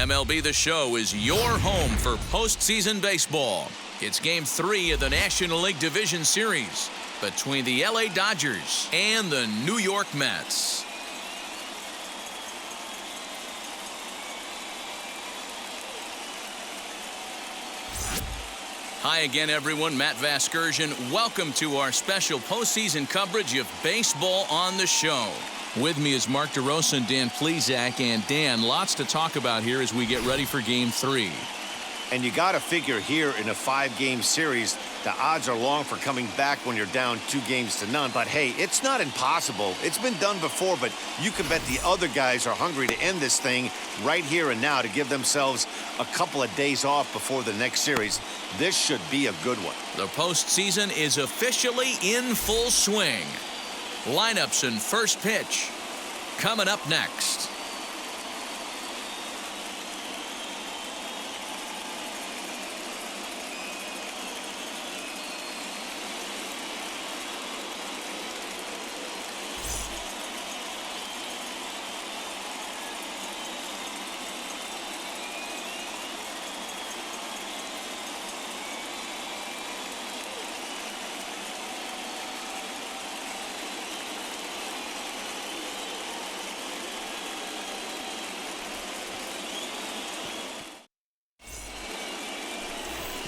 MLB The Show is your home for postseason baseball. It's Game 3 of the National League Division Series between the LA Dodgers and the New York Mets. Hi again, everyone. Matt Vasgersian. Welcome to our special postseason coverage of Baseball on the Show. With me is Mark DeRosa and Dan Plesac. And Dan, lots to talk about here as we get ready for Game 3. And you got to figure here in a 5-game series, the odds are long for coming back when you're down 2-0. But hey, it's not impossible. It's been done before, but you can bet the other guys are hungry to end this thing right here and now to give themselves a couple of days off before the next series. This should be a good one. The postseason is officially in full swing. Lineups and first pitch coming up next.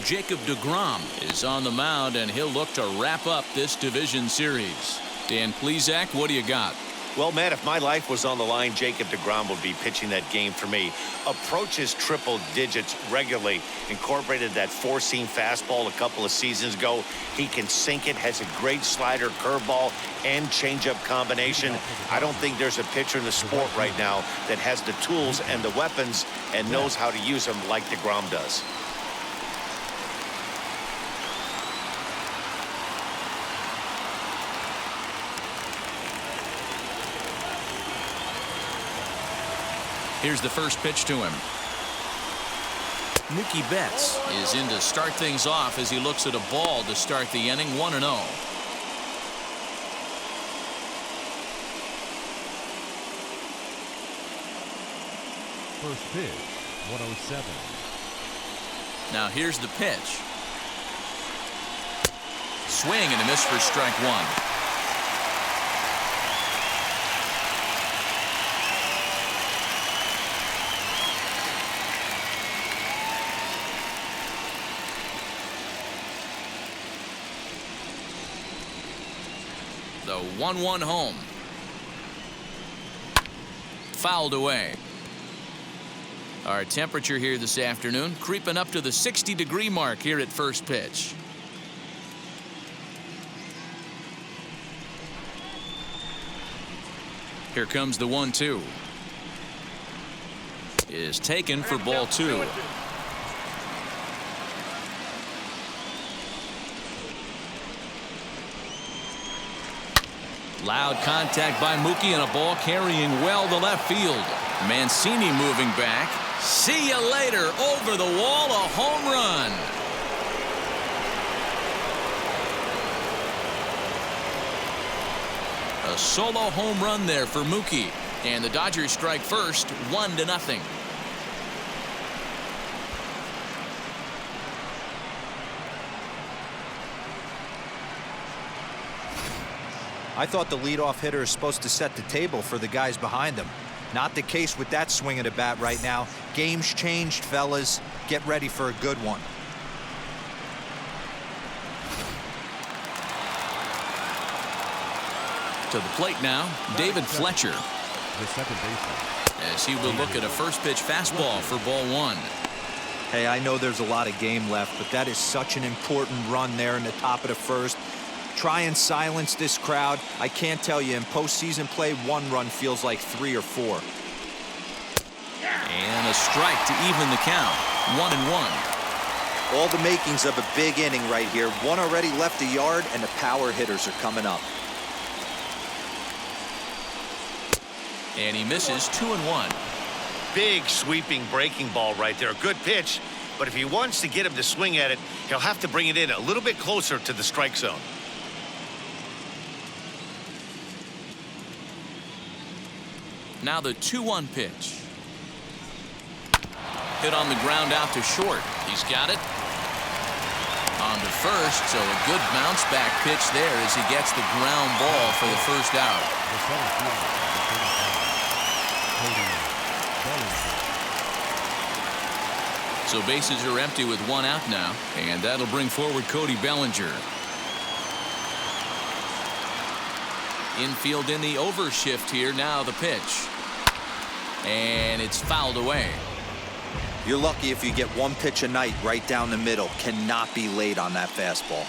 Jacob deGrom is on the mound, and he'll look to wrap up this division series. Dan Plesac, what do you got? Well, Matt, if my life was on the line, Jacob deGrom would be pitching that game for me. Approaches triple digits regularly. Incorporated that four-seam fastball a couple of seasons ago. He can sink it, has a great slider, curveball, and changeup combination. I don't think there's a pitcher in the sport right now that has the tools and the weapons and knows how to use them like deGrom does. Here's the first pitch to him. Mookie Betts is in to start things off as he looks at a ball to start the inning, 1-0. First pitch, 107. Now here's the pitch. Swing and a miss for strike one. The 1-1 home. Fouled away. Our temperature here this afternoon creeping up to the 60-degree mark here at first pitch. Here comes the 1-2. Is taken for ball 2. Loud contact by Mookie and a ball carrying well to left field. Mancini moving back. See you later. Over the wall, a home run. A solo home run there for Mookie. And the Dodgers strike first, 1-0. I thought the leadoff hitter is supposed to set the table for the guys behind him. Not the case with that swing of the bat right now. Game's changed, fellas. Get ready for a good one. To the plate now, David Fletcher. The second baseman. As he will look at a first pitch fastball for ball 1. Hey, I know there's a lot of game left, but that is such an important run there in the top of the first. Try and silence this crowd. I can't tell you, in postseason play, 1 run feels like 3 or 4. And a strike to even the count. 1-1. All the makings of a big inning right here. One already left the yard, and the power hitters are coming up. And he misses 2-1. Big sweeping breaking ball right there. A good pitch, but if he wants to get him to swing at it, he'll have to bring it in a little bit closer to the strike zone. Now the 2-1 pitch. Hit on the ground out to short. He's got it. On to first, so a good bounce back pitch there as he gets the ground ball for the first out. The center fielder, Cody Bellinger. So bases are empty with one out now, and that'll bring forward Cody Bellinger. Infield in the overshift here. Now the pitch. And it's fouled away. You're lucky if you get one pitch a night right down the middle. Cannot be late on that fastball.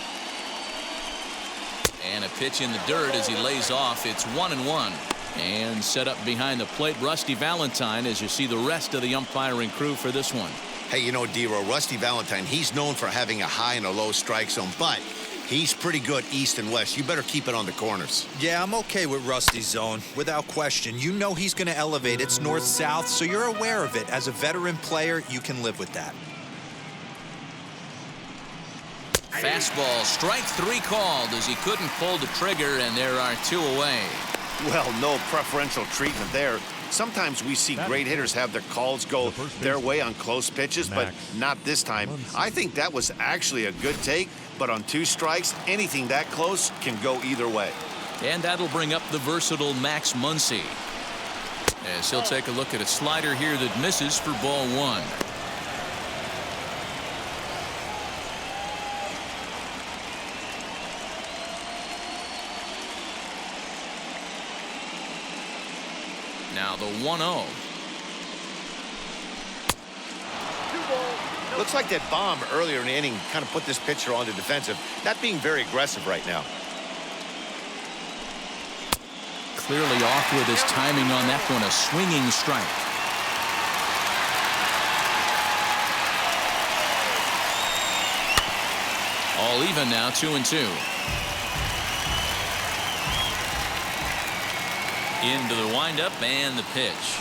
And a pitch in the dirt as he lays off. It's 1-1. And set up behind the plate, Rusty Valentine, as you see the rest of the umpiring crew for this one. Hey, you know, D-Row, Rusty Valentine, he's known for having a high and a low strike zone, but he's pretty good east and west. You better keep it on the corners. Yeah, I'm okay with Rusty's zone, without question. You know he's going to elevate. It's north-south, so you're aware of it. As a veteran player, you can live with that. Fastball, strike three called as he couldn't pull the trigger, and there are two away. Well, no preferential treatment there. Sometimes we see great hitters have their calls go their way on close pitches, but not this time. I think that was actually a good take, but on two strikes, anything that close can go either way. And that'll bring up the versatile Max Muncy, as he'll take a look at a slider here that misses for ball one. Now the 1-0. Looks like that bomb earlier in the inning kind of put this pitcher on the defensive, not being very aggressive right now. Clearly off with his timing on that one, a swinging strike. All even now, 2-2. Into the windup and the pitch.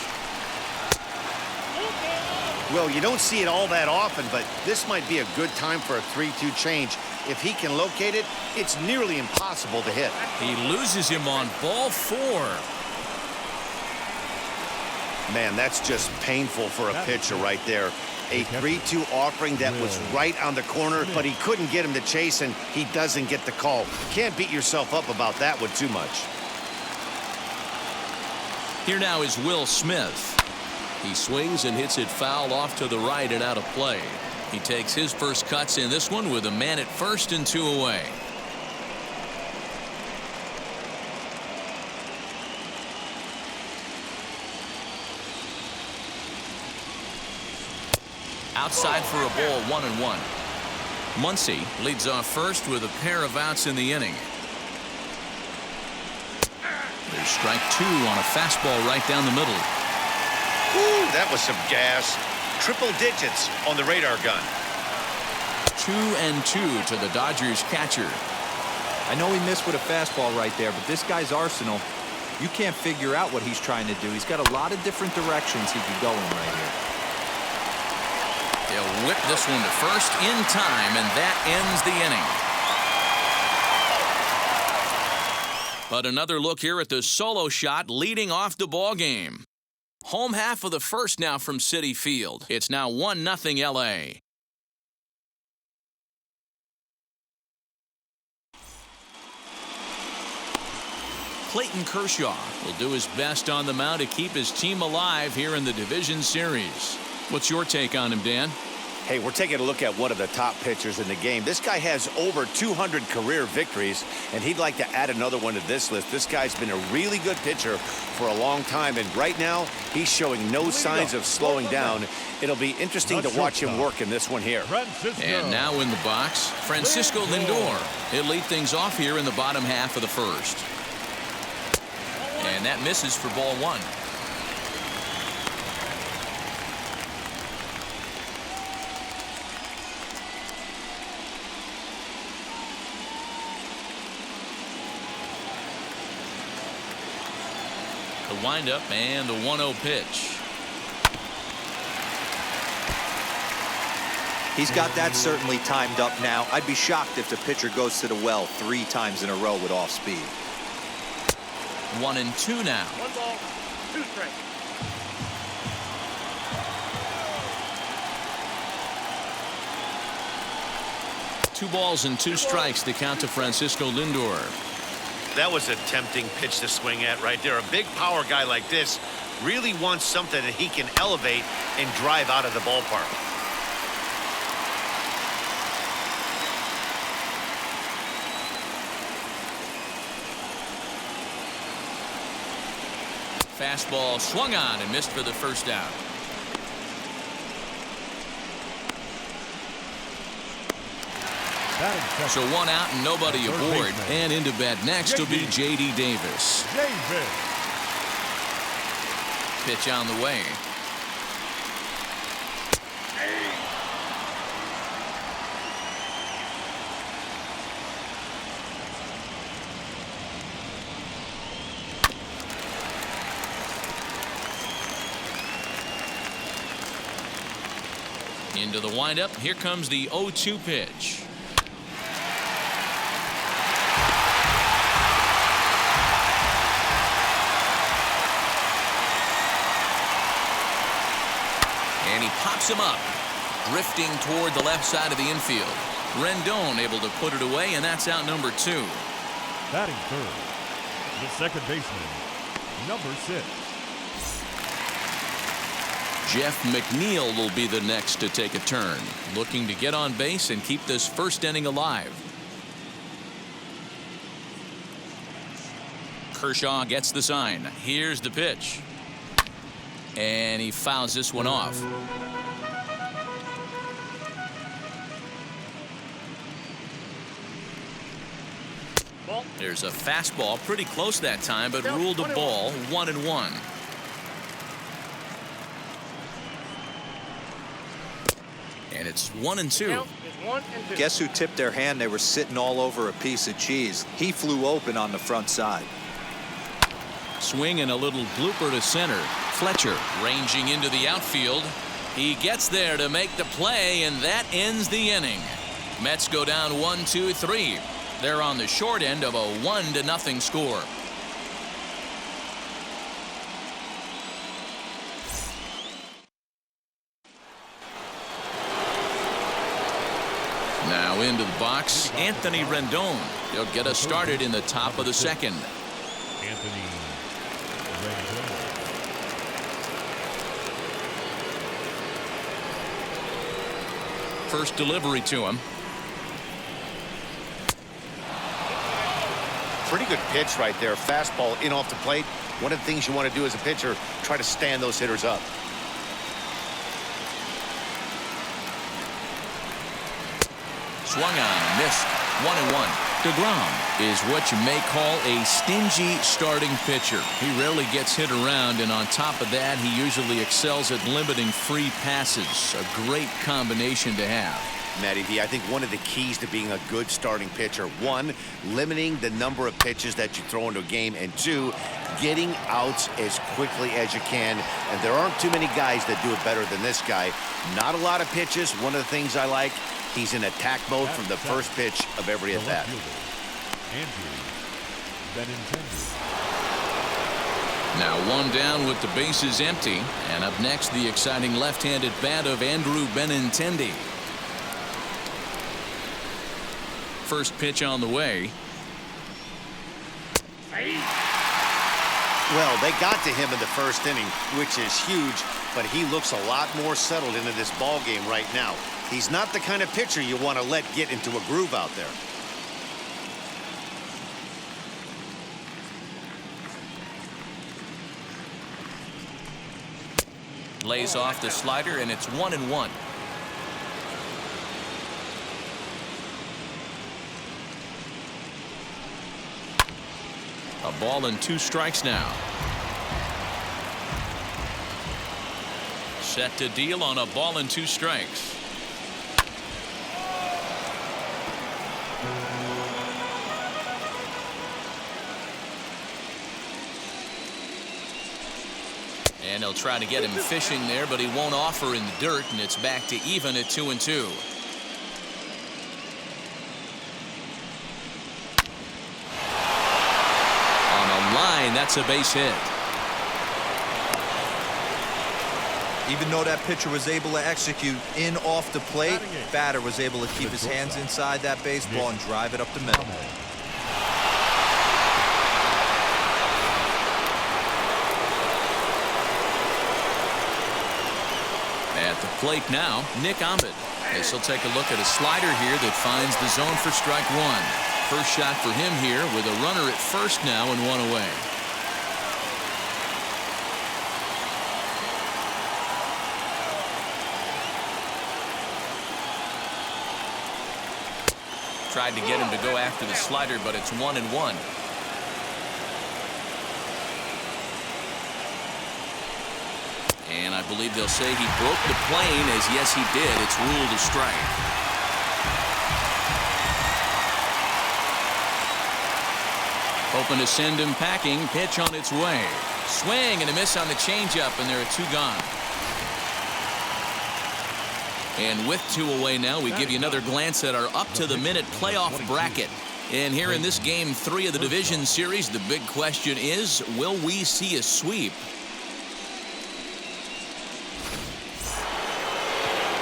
Well, you don't see it all that often, but this might be a good time for a 3-2 change. If he can locate it, it's nearly impossible to hit. He loses him on ball four. Man, that's just painful for a pitcher right there. A 3-2 offering that was right on the corner, but he couldn't get him to chase, and he doesn't get the call. Can't beat yourself up about that one too much. Here now is Will Smith. He swings and hits it foul off to the right and out of play. He takes his first cuts in this one with a man at first and two away. Outside for a ball, 1-1. Muncy leads off first with a pair of outs in the inning. There's strike two on a fastball right down the middle. Ooh, that was some gas. Triple digits on the radar gun. 2-2 to the Dodgers catcher. I know he missed with a fastball right there, but this guy's arsenal, you can't figure out what he's trying to do. He's got a lot of different directions he could go in right here. They'll whip this one to first in time, and that ends the inning. But another look here at the solo shot leading off the ball game. Home half of the first now from Citi Field. It's now 1-0 LA. Clayton Kershaw will do his best on the mound to keep his team alive here in the division series. What's your take on him, Dan? Hey, we're taking a look at one of the top pitchers in the game. This guy has over 200 career victories, and he'd like to add another one to this list. This guy's been a really good pitcher for a long time, and right now, he's showing no signs of slowing down. It'll be interesting to watch him work in this one here. And now in the box, Francisco Lindor. He'll lead things off here in the bottom half of the first. And that misses for ball one. The windup and the 1-0 pitch. He's got that certainly timed up now. I'd be shocked if the pitcher goes to the well 3 times in a row with off speed. 1-2 now. 1 ball, 2 strikes. 2 balls and 2 strikes to count to Francisco Lindor. That was a tempting pitch to swing at right there. A big power guy like this really wants something that he can elevate and drive out of the ballpark. Fastball swung on and missed for the first out. So 1 out and nobody aboard. And into bat next will be J.D. Davis. Pitch on the way. Into the windup. Here comes the 0-2 pitch. And he pops him up, drifting toward the left side of the infield. Rendon able to put it away, and that's out number 2. Batting third, the second baseman, number 6. Jeff McNeil will be the next to take a turn, looking to get on base and keep this first inning alive. Kershaw gets the sign. Here's the pitch. And he fouls this one off. There's a fastball pretty close that time, but ruled a ball. 1-1. And it's 1-2. Guess who tipped their hand? They were sitting all over a piece of cheese. He flew open on the front side. Swing and a little blooper to center. Fletcher ranging into the outfield. He gets there to make the play, and that ends the inning. Mets go down 1-2-3. They're on the short end of a 1-0 score. Now into the box, Anthony Rendon. He'll get us started in the top of the second. Anthony Rendon. First delivery to him. Pretty good pitch right there. Fastball in off the plate. One of the things you want to do as a pitcher, try to stand those hitters up. Swung on, missed. 1-1. DeGrom is what you may call a stingy starting pitcher. He rarely gets hit around, and on top of that, he usually excels at limiting free passes. A great combination to have. Matty V, I think one of the keys to being a good starting pitcher, 1, limiting the number of pitches that you throw into a game, and 2, getting outs as quickly as you can. And there aren't too many guys that do it better than this guy. Not a lot of pitches. One of the things I like, he's in attack mode from the first pitch of every at-bat. Now 1 down with the bases empty, and up next the exciting left-handed bat of Andrew Benintendi. First pitch on the way. Well, they got to him in the first inning, which is huge, but he looks a lot more settled into this ball game right now. He's not the kind of pitcher you want to let get into a groove out there. Lays off the slider, and it's 1-1. A ball and 2 strikes now. Set to deal on a ball and 2 strikes. And he'll try to get him fishing there, but he won't offer in the dirt, and it's back to even at 2-2. On a line, that's a base hit. Even though that pitcher was able to execute in off the plate, batter was able to keep his hands inside that baseball and drive it up the middle. At the plate now, Nick Ahmed. This will take a look at a slider here that finds the zone for strike one. First shot for him here with a runner at first now and one away. Tried to get him to go after the slider, but it's 1-1. And I believe they'll say he broke the plane, as yes he did. It's ruled a strike. Hoping to send him packing. Pitch on its way. Swing and a miss on the changeup, and there are two gone. And with two away now, we give you another glance at our up-to-the-minute playoff bracket. And here in this Game 3 of the Division Series, the big question is, will we see a sweep?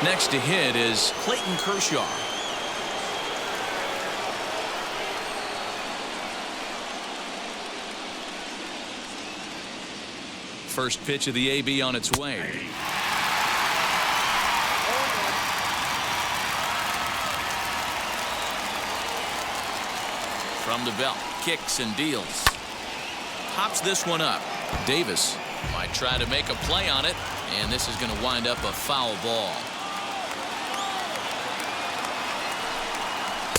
Next to hit is Clayton Kershaw. First pitch of the AB on its way. From the belt, kicks and deals. Pops this one up. Davis might try to make a play on it, and this is going to wind up a foul ball.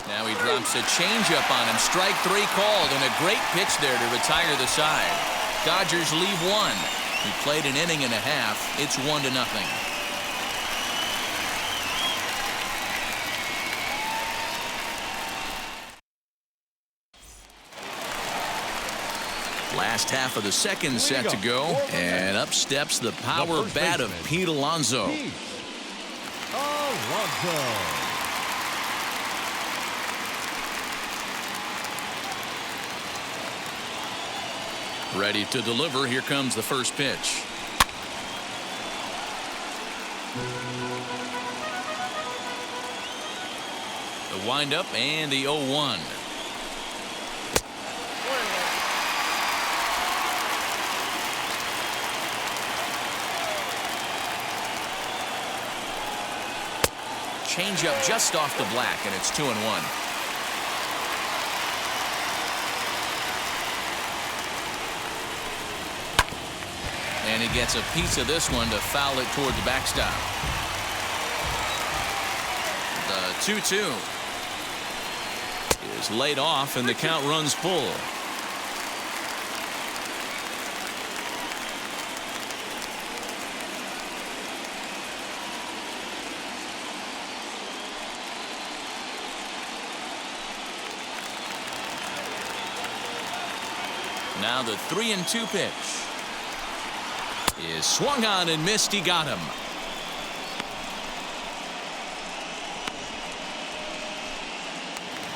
Now he drops a changeup on him. Strike three called, and a great pitch there to retire the side. Dodgers leave one. We played an inning and a half. It's 1-0. Last half of the second set to go, and up steps the power bat of Pete Alonso. Ready to deliver. Here comes the first pitch. The windup and the 0-1. Changeup just off the black, and it's 2-1. And he gets a piece of this one to foul it toward the backstop. The 2-2 is laid off, and the count runs full. Now the 3-2 pitch is swung on and missed. He got him.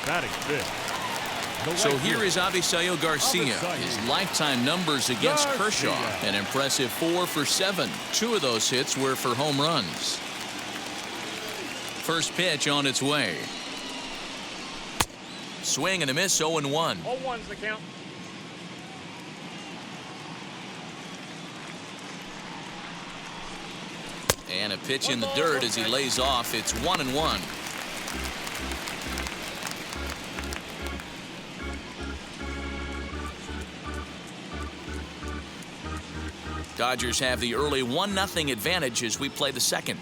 Batting fifth. So here is Avisail Garcia. His lifetime numbers against Kershaw, an impressive 4 for 7. 2 of those hits were for home runs. First pitch on its way. Swing and a miss. 0-1. 0-1's the count. And a pitch in the dirt as he lays off. It's 1-1. Dodgers have the early 1-0 advantage as we play the second.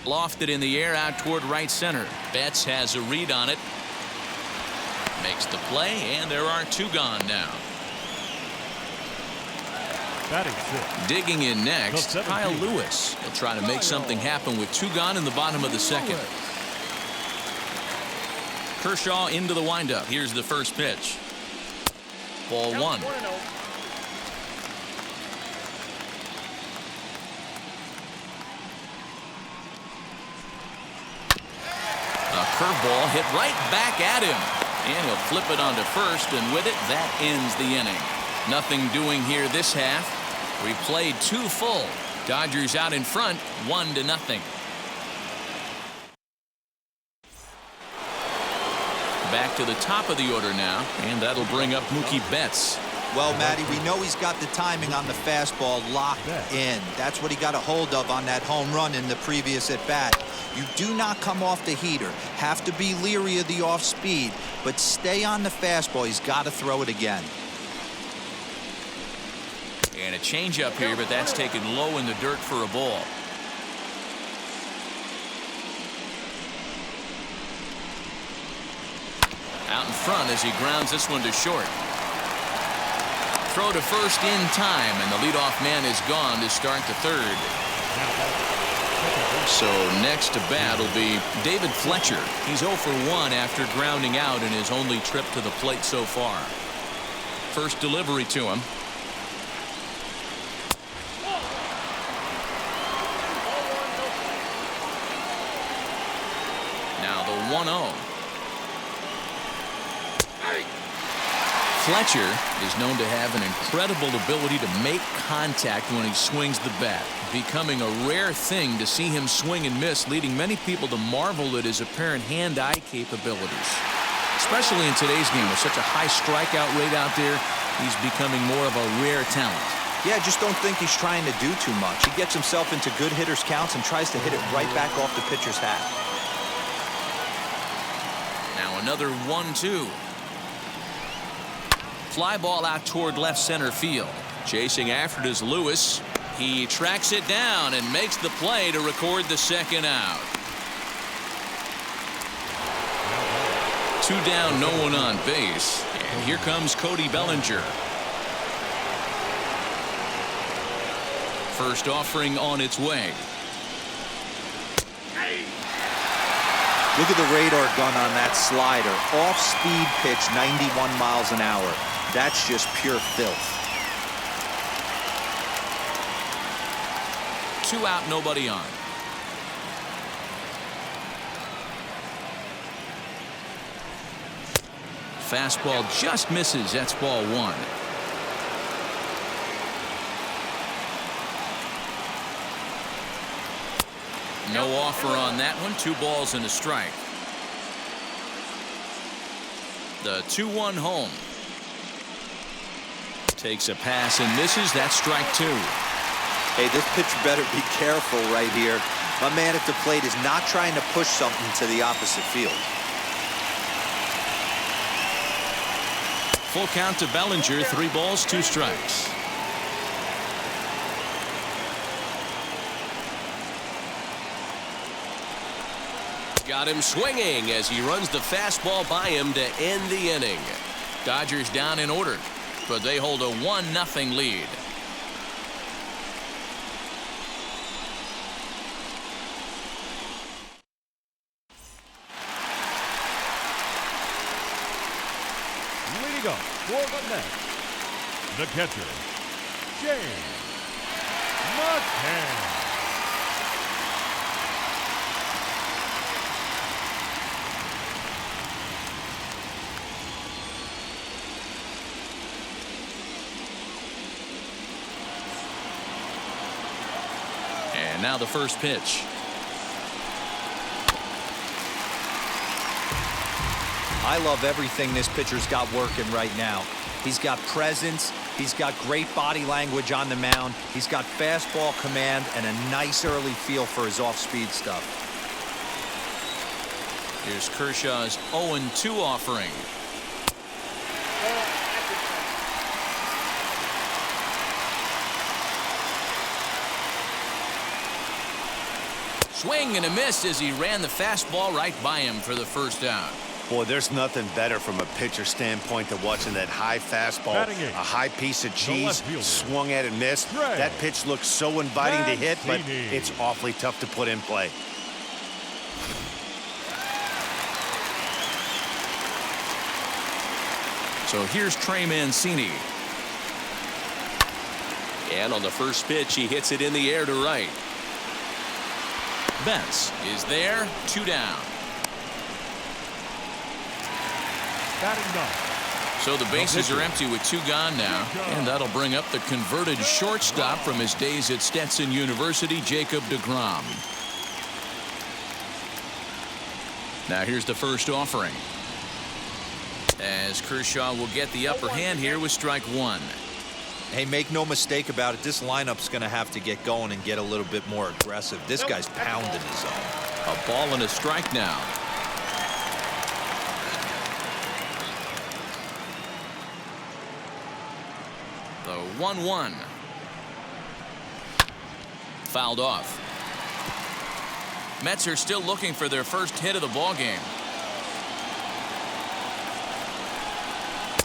Lofted in the air out toward right center. Betts has a read on it. Makes the play, and there are 2 gone now. Digging in next, Kyle Lewis. He'll try to make something happen with 2 gone in the bottom of the second. Kershaw into the windup. Here's the first pitch. Ball 1. A curveball hit right back at him. And he'll flip it onto first, and with it, that ends the inning. Nothing doing here this half. We played 2 full. Dodgers out in front, 1-0. Back to the top of the order now, and that'll bring up Mookie Betts. Well, Matty, we know he's got the timing on the fastball locked in. That's what he got a hold of on that home run in the previous at-bat. You do not come off the heater. Have to be leery of the off-speed, but stay on the fastball. He's got to throw it again. And a changeup here, but that's taken low in the dirt for a ball. Out in front as he grounds this one to short. Throw to first in time, and the leadoff man is gone to start the third. So next to bat will be David Fletcher. He's 0 for 1 after grounding out in his only trip to the plate so far. First delivery to him. Now the 1-0. Fletcher is known to have an incredible ability to make contact when he swings the bat, becoming a rare thing to see him swing and miss, leading many people to marvel at his apparent hand-eye capabilities. Especially in today's game with such a high strikeout rate out there, he's becoming more of a rare talent. Yeah, just don't think he's trying to do too much. He gets himself into good hitters' counts and tries to hit it right back off the pitcher's hat. Now another 1-2. Fly ball out toward left center field. Chasing after it is Lewis. He tracks it down and makes the play to record the second out. 2 down, no one on base. And here comes Cody Bellinger. First offering on its way. Look at the radar gun on that slider. Off-speed pitch, 91 miles an hour. That's just pure filth. 2 out, nobody on. Fastball just misses. That's ball 1. No offer on that one. 2 balls and a strike. The 2-1 home. Takes a pass and misses. That's strike 2. Hey, this pitcher better be careful right here. My man at the plate is not trying to push something to the opposite field. Full count to Bellinger. 3 balls, 2 strikes. Got him swinging as he runs the fastball by him to end the inning. Dodgers down in order, but they hold a 1-0 lead. Leading up for the net, the catcher, James Mcneill. And now the first pitch. I love everything this pitcher's got working right now. He's got presence. He's got great body language on the mound. He's got fastball command and a nice early feel for his off-speed stuff. Here's Kershaw's 0-2 offering. Swing and a miss as he ran the fastball right by him for the first out. Boy, there's nothing better from a pitcher standpoint than watching that high fastball, a high piece of cheese, swung at and missed. That pitch looks so inviting to hit, but it's awfully tough to put in play. So here's Trey Mancini. And on the first pitch, he hits it in the air to right. Betts is there, 2 down. Batting ninth, So the bases are empty with 2 gone now, and that'll bring up the converted shortstop from his days at Stetson University, Jacob deGrom. Now here's the first offering, as Kershaw will get the upper hand here with strike 1. Hey, make no mistake about it, this lineup's going to have to get going and get a little bit more aggressive. This guy's pounding his zone. A ball and a strike now. The 1-1. Fouled off. Mets are still looking for their first hit of the ball game.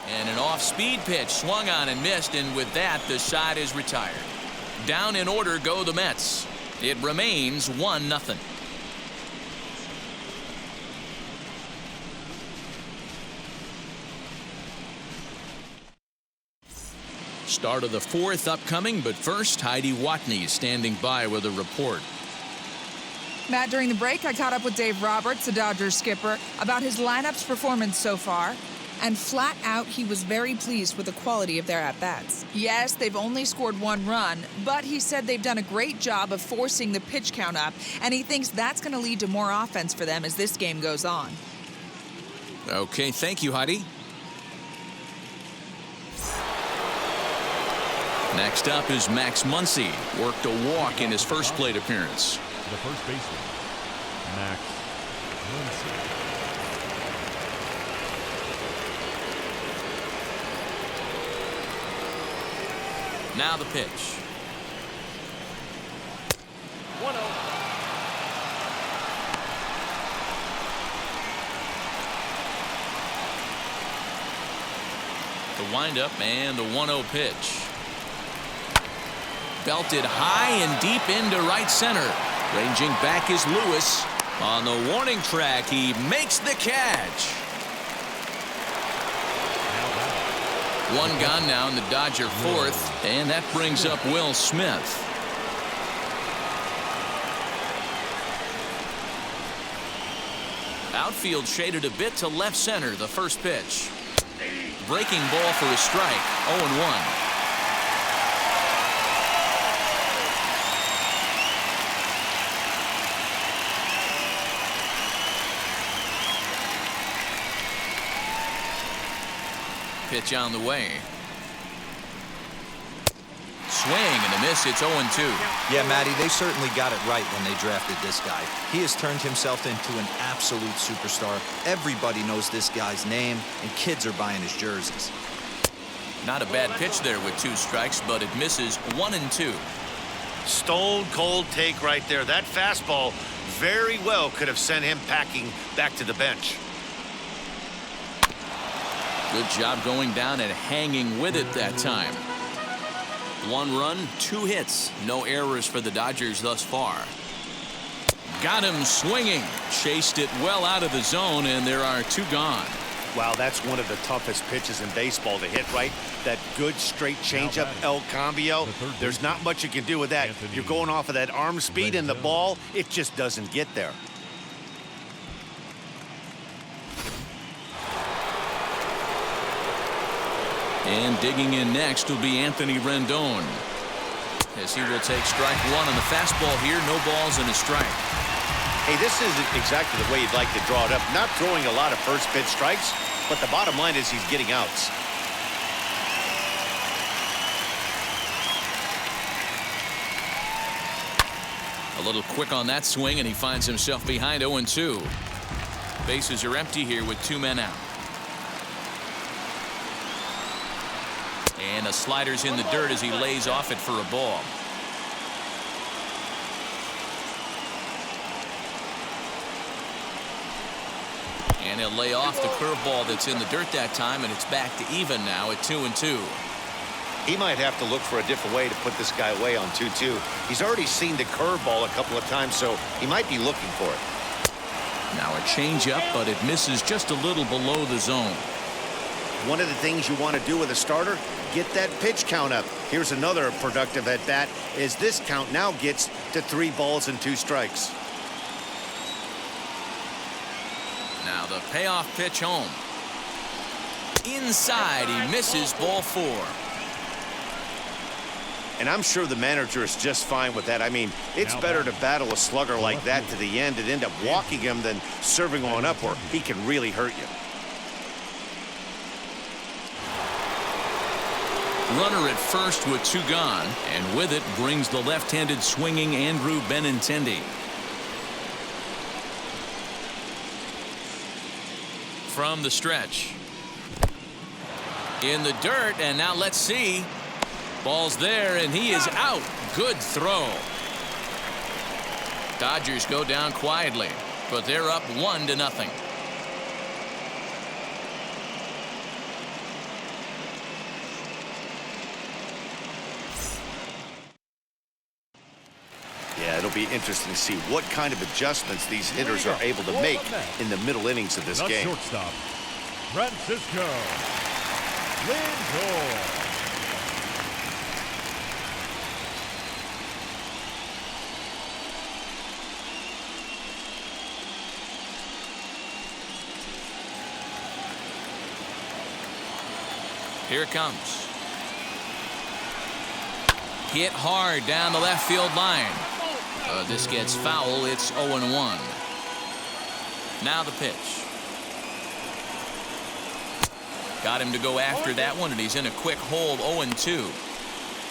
And an off-speed pitch swung on and missed, and with that the side is retired. Down in order go the Mets. It remains 1-0. Start of the 4th upcoming, but first Heidi Watney standing by with a report. Matt, during the break, I caught up with Dave Roberts, the Dodgers skipper, about his lineup's performance so far. And flat out, he was very pleased with the quality of their at-bats. Yes, they've only scored 1 run, but he said they've done a great job of forcing the pitch count up, and he thinks that's going to lead to more offense for them as this game goes on. Okay, thank you, Heidi. Next up is Max Muncy. Worked a walk in his first plate appearance. The first baseman, Max Muncy. Now the pitch. 1-0. The windup and the 1-0 pitch. Belted high and deep into right center. Ranging back is Lewis. On the warning track, he makes the catch. 1 gone now in the Dodger 4th, and that brings up Will Smith. Outfield shaded a bit to left center, the first pitch. Breaking ball for a strike, 0-1. Pitch on the way. Swing and a miss. It's 0-2. Yeah, Matty, they certainly got it right when they drafted this guy. He has turned himself into an absolute superstar. Everybody knows this guy's name, and kids are buying his jerseys. Not a bad pitch there with 2 strikes, but it misses 1-2. Stone cold take right there. That fastball very well could have sent him packing back to the bench. Good job going down and hanging with it that time. 1 run, 2 hits. No errors for the Dodgers thus far. Got him swinging. Chased it well out of the zone, and there are 2 gone. Wow, that's one of the toughest pitches in baseball to hit, right? That good straight changeup, El Cambio. There's not much you can do with that. You're going off of that arm speed, and the ball, it just doesn't get there. And digging in next will be Anthony Rendon, as he will take strike 1 on the fastball here. No balls and a strike. Hey, this isn't exactly the way you'd like to draw it up. Not throwing a lot of first pitch strikes, but the bottom line is he's getting outs. A little quick on that swing, and he finds himself behind 0-2. Bases are empty here with 2 men out. And a slider's in the dirt as he lays off it for a ball. And he'll lay off the curveball that's in the dirt that time, and it's back to even now at 2-2. He might have to look for a different way to put this guy away on 2-2. He's already seen the curveball a couple of times, so he might be looking for it. Now a changeup, but it misses just a little below the zone. One of the things you want to do with a starter, get that pitch count up. Here's another productive at bat, as this count now gets to 3 balls and 2 strikes. Now the payoff pitch home. inside. He misses ball 4. And I'm sure the manager is just fine with that. I mean, it's better to battle a slugger like that to the end and end up walking him than serving one up where he can really hurt you. Runner at first with 2 gone, and with it brings the left-handed swinging Andrew Benintendi. From the stretch. In the dirt, and now let's see. Ball's there, and he is out. Good throw. Dodgers go down quietly, but they're up 1-0. Yeah, it'll be interesting to see what kind of adjustments these hitters are able to make in the middle innings of this game. Shortstop, Francisco Lindor. Here it comes. Hit hard down the left field line. This gets foul. It's 0-1. Now the pitch. Got him to go after that one, and he's in a quick hold. 0-2.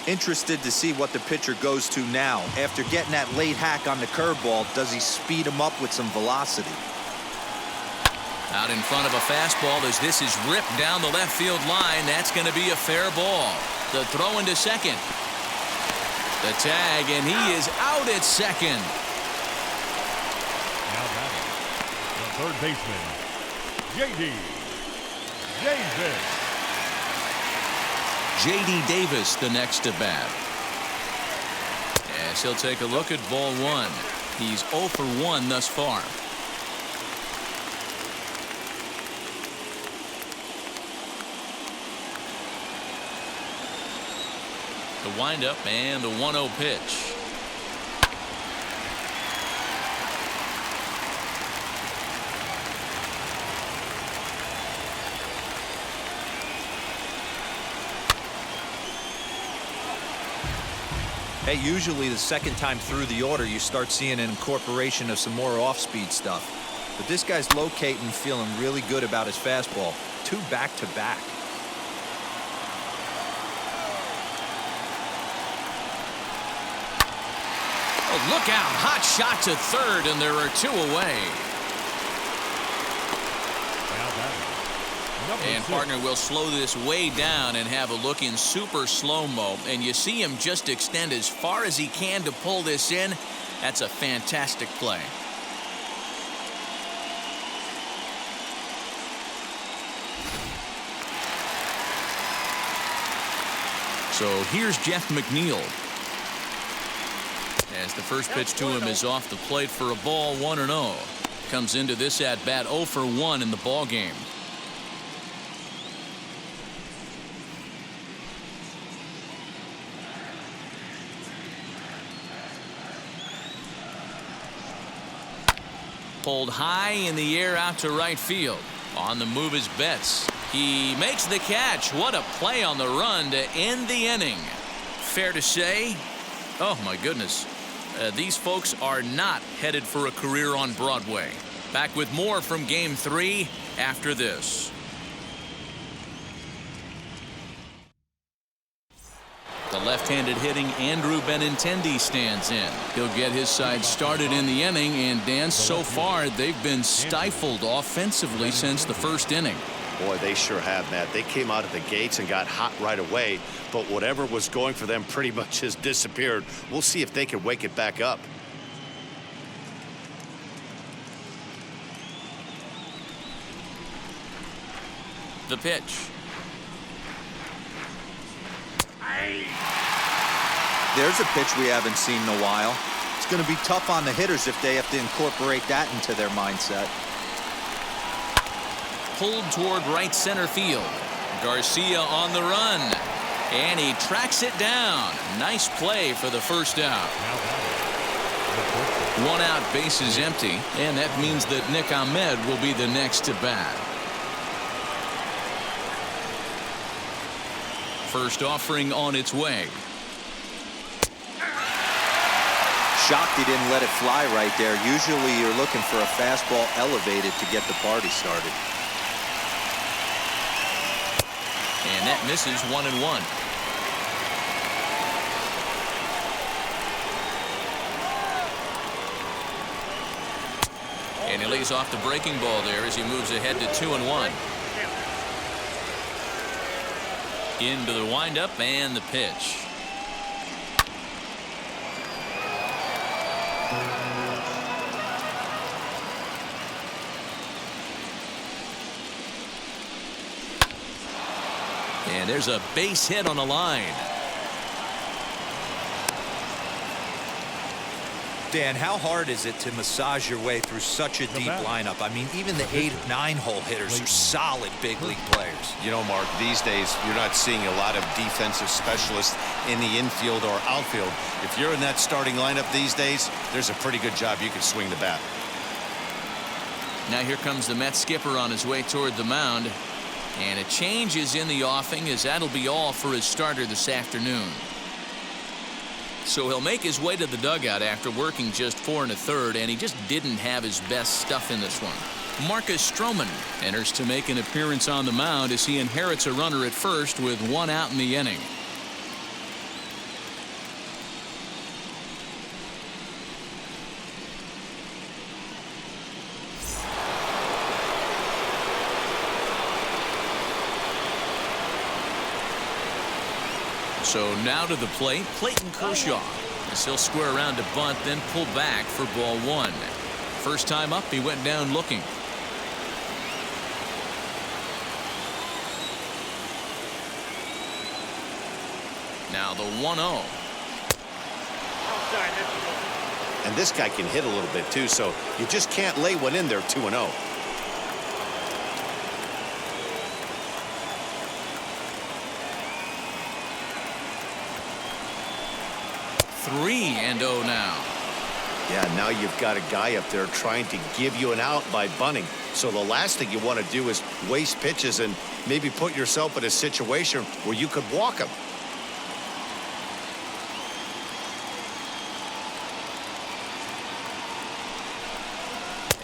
Interested to see what the pitcher goes to now. After getting that late hack on the curveball, does he speed him up with some velocity? Out in front of a fastball as this is ripped down the left field line. That's going to be a fair ball. The throw into second. The tag, and he is out at second. Now batting, the third baseman, J.D. Davis. J.D. Davis, the next to bat. As he'll take a look at ball 1. He's 0 for 1 thus far. The windup and the 1-0 pitch. Hey, usually the second time through the order, you start seeing an incorporation of some more off-speed stuff. But this guy's locating, feeling really good about his fastball. 2 back-to-back. Oh, look out. Hot shot to third, and there are 2 away. And partner will slow this way down and have a look in super slow-mo. And you see him just extend as far as he can to pull this in. That's a fantastic play. So here's Jeff McNeil. As the first pitch to him is off the plate for a ball, 1-0. Comes into this at-bat 0 for 1 in the ball game. Pulled high in the air out to right field. On the move is Betts. He makes the catch. What a play on the run to end the inning. Fair to say, oh my goodness, these folks are not headed for a career on Broadway. Back with more from Game 3 after this. The left-handed hitting Andrew Benintendi stands in. He'll get his side started in the inning, and Dan, so far they've been stifled offensively since the first inning. Boy, they sure have, Matt. They came out of the gates and got hot right away, but whatever was going for them pretty much has disappeared. We'll see if they can wake it back up. The pitch. There's a pitch we haven't seen in a while. It's going to be tough on the hitters if they have to incorporate that into their mindset. Pulled toward right center field. Garcia on the run, and he tracks it down. Nice play for the first out. 1 out, bases empty, and that means that Nick Ahmed will be the next to bat. First offering on its way. Shocked he didn't let it fly right there. Usually you're looking for a fastball elevated to get the party started. And that misses 1-1. And he lays off the breaking ball there as he moves ahead to 2-1. Into the windup and the pitch. And there's a base hit on the line. Dan, how hard is it to massage your way through such a deep lineup? I mean, even the 8 or 9 hole hitters are solid big league players. You know, Mark, these days you're not seeing a lot of defensive specialists in the infield or outfield. If you're in that starting lineup these days, there's a pretty good job you can swing the bat. Now here comes the Mets skipper on his way toward the mound. And a change is in the offing, as that'll be all for his starter this afternoon. So he'll make his way to the dugout after working just 4 1/3, and he just didn't have his best stuff in this one. Marcus Stroman enters to make an appearance on the mound as he inherits a runner at first with 1 out in the inning. So now to the plate, Clayton Kershaw, as he'll square around to bunt, then pull back for ball 1. First time up, he went down looking. Now the 1-0. And this guy can hit a little bit too, so you just can't lay one in there 2-0. 3-0 now. Yeah, now you've got a guy up there trying to give you an out by bunting. So the last thing you want to do is waste pitches and maybe put yourself in a situation where you could walk him.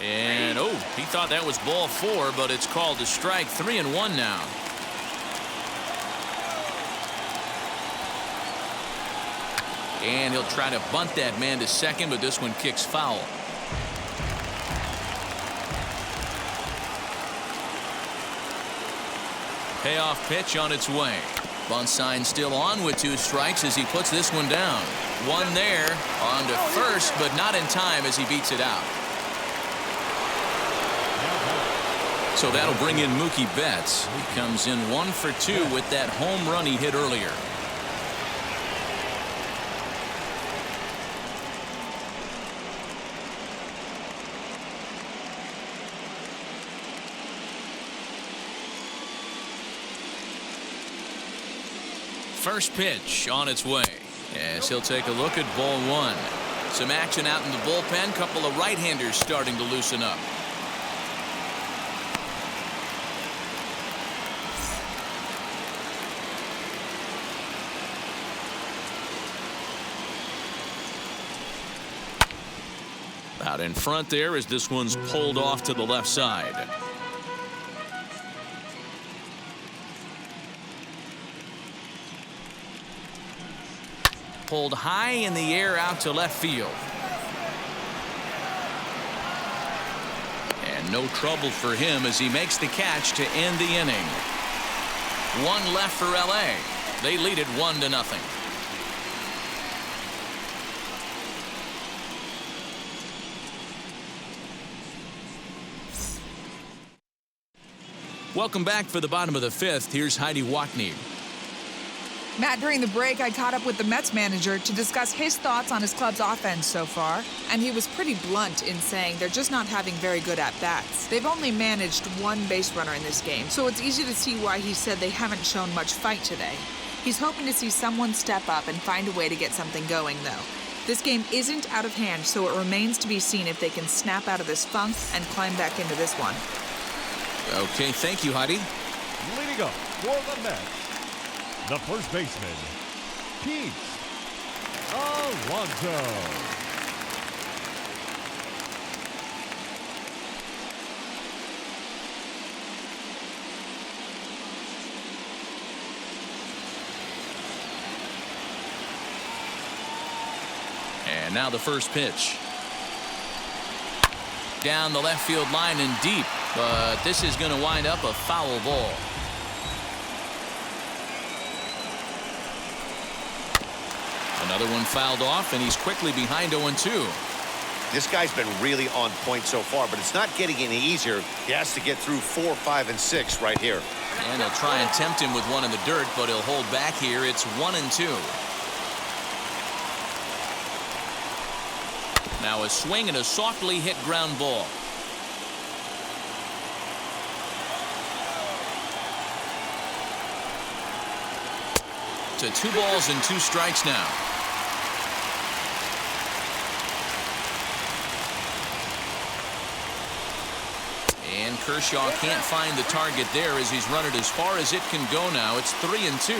And he thought that was ball 4, but it's called a strike. 3-1 now. And he'll try to bunt that man to second, but this one kicks foul. Payoff pitch on its way. Bunt sign still on with 2 strikes as he puts this one down. 1 there, on to first, but not in time as he beats it out. So that'll bring in Mookie Betts. He comes in 1 for 2 with that home run he hit earlier. First pitch on its way as he'll take a look at ball 1. Some action out in the bullpen. Couple of right-handers starting to loosen up. Out in front there as this one's pulled off to the left side. Pulled high in the air out to left field. And no trouble for him as he makes the catch to end the inning. 1 left for LA. They lead it 1-0. Welcome back for the bottom of the 5th. Here's Heidi Watney. Matt, during the break, I caught up with the Mets manager to discuss his thoughts on his club's offense so far, and he was pretty blunt in saying they're just not having very good at-bats. They've only managed 1 base runner in this game, so it's easy to see why he said they haven't shown much fight today. He's hoping to see someone step up and find a way to get something going, though. This game isn't out of hand, so it remains to be seen if they can snap out of this funk and climb back into this one. Okay, thank you, Heidi. Leading up for the Mets, The first baseman, Pete Alonso. And now the first pitch. Down the left field line and deep, but this is going to wind up a foul ball. Another one fouled off, and he's quickly behind 0-2. This guy's been really on point so far, but it's not getting any easier. He has to get through 4, 5, and 6 right here. And they'll try and tempt him with one in the dirt, but he'll hold back here. It's 1-2. Now a swing and a softly hit ground ball. To 2 balls and 2 strikes now. And Kershaw can't find the target there as he's run it as far as it can go now. It's 3-2.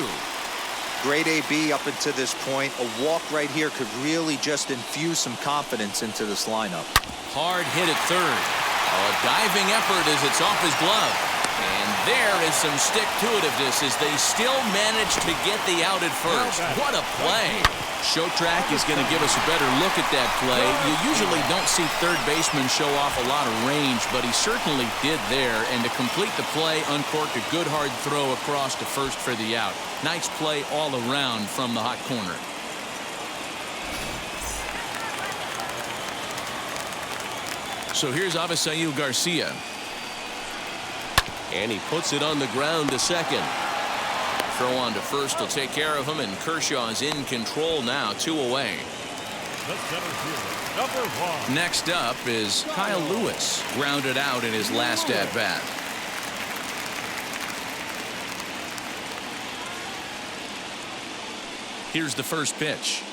Great AB up until this point. A walk right here could really just infuse some confidence into this lineup. Hard hit at third. A diving effort as it's off his glove. And there is some stick-to-itiveness as they still manage to get the out at first. What a play. Show Track is going to give us a better look at that play. You usually don't see third baseman show off a lot of range, but he certainly did there. And to complete the play, uncorked a good hard throw across to first for the out. Nice play all around from the hot corner. So here's Avisail Garcia. And he puts it on the ground to second. Throw on to first will take care of him, and Kershaw is in control now, 2 away. The center fielder, number 1. Next up is Kyle Lewis, grounded out in his last at-bat. Here's the first pitch.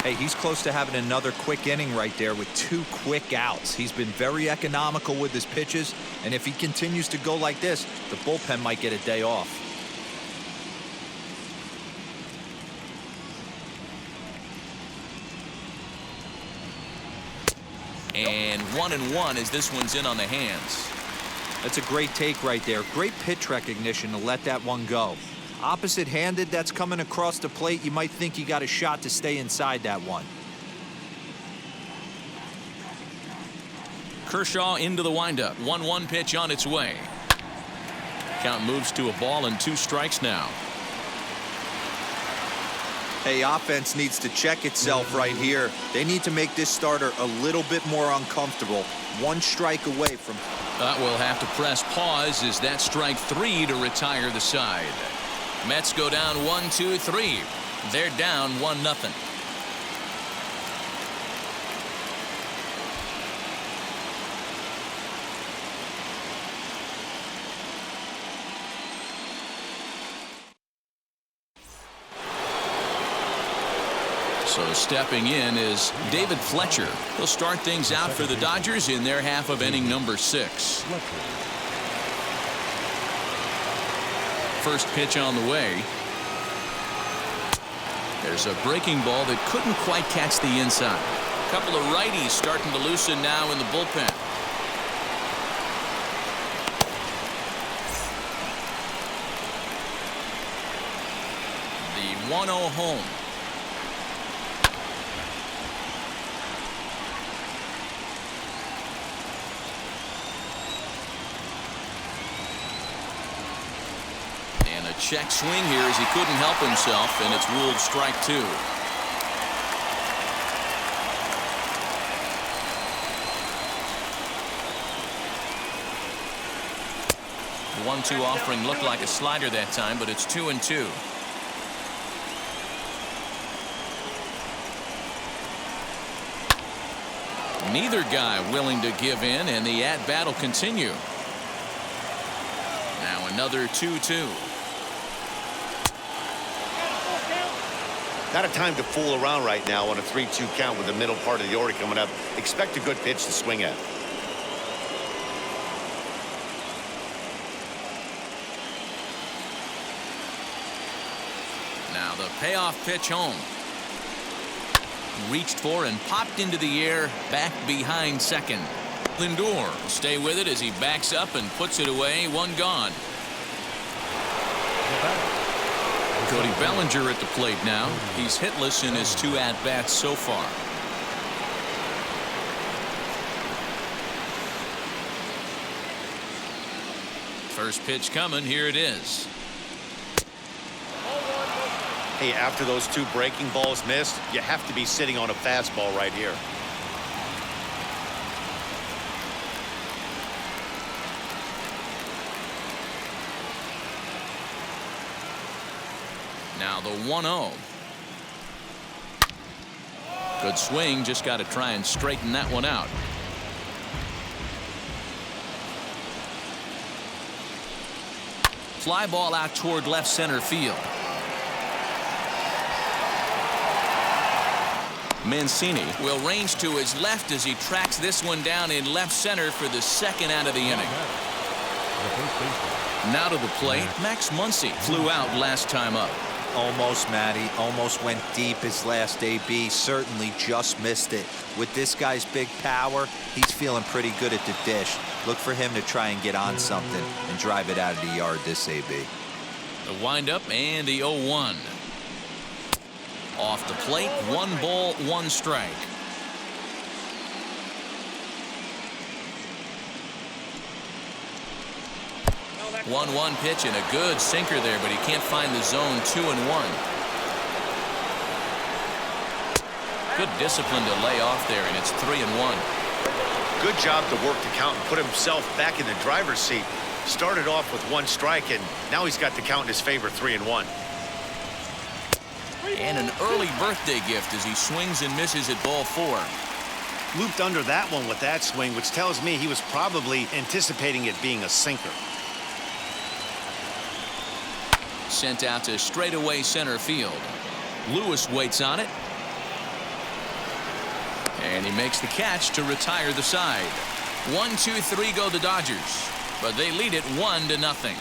Hey, he's close to having another quick inning right there with 2 quick outs. He's been very economical with his pitches, and if he continues to go like this, the bullpen might get a day off. And 1-1 as this one's in on the hands. That's a great take right there. Great pitch recognition to let that one go. Opposite-handed, that's coming across the plate. You might think you got a shot to stay inside that one. Kershaw into the windup. 1-1 pitch on its way. Count moves to a ball and 2 strikes now. Hey, offense needs to check itself right here. They need to make this starter a little bit more uncomfortable. 1 strike away from... We'll have to press pause as that strike 3 to retire the side. Mets go down 1-2-3. They're down 1-0. So stepping in is David Fletcher. He'll start things out for the Dodgers in their half of inning number 6. First pitch on the way. There's a breaking ball that couldn't quite catch the inside. A couple of righties starting to loosen now in the bullpen. The 1-0 home. Check swing here as he couldn't help himself, and it's ruled strike 2. 1-2 offering looked like a slider that time, but it's 2-2. Neither guy willing to give in, and the at-bat will continue. Now another 2-2. Not a time to fool around right now on a 3-2 count with the middle part of the order coming up. Expect a good pitch to swing at. Now the payoff pitch home. Reached for and popped into the air, back behind second. Lindor will stay with it as he backs up and puts it away. One gone. Cody Bellinger at the plate now. He's hitless in his 2 at-bats so far. First pitch coming. Here it is. Hey, after those 2 breaking balls missed, you have to be sitting on a fastball right here. Now the 1-0. Good swing, just got to try and straighten that one out. Fly ball out toward left center field. Mancini will range to his left as he tracks this one down in left center for the 2nd out of the inning. Now to the plate, Max Muncy flew out last time up. Almost, Matty. Almost went deep his last AB. Certainly just missed it. With this guy's big power, he's feeling pretty good at the dish. Look for him to try and get on something and drive it out of the yard this AB. The windup and the 0-1. Off the plate, 1 ball, 1 strike. One pitch and a good sinker there, but he can't find the zone. 2-1. Good discipline to lay off there, and it's 3-1. Good job to work the count and put himself back in the driver's seat. Started off with 1 strike, and now he's got the count in his favor. 3-1. And an early birthday gift as he swings and misses at ball 4. Looped under that one with that swing, which tells me he was probably anticipating it being a sinker. Sent out to straightaway center field. Lewis waits on it. And he makes the catch to retire the side. 1-2-3 go the Dodgers, but they lead it 1-0.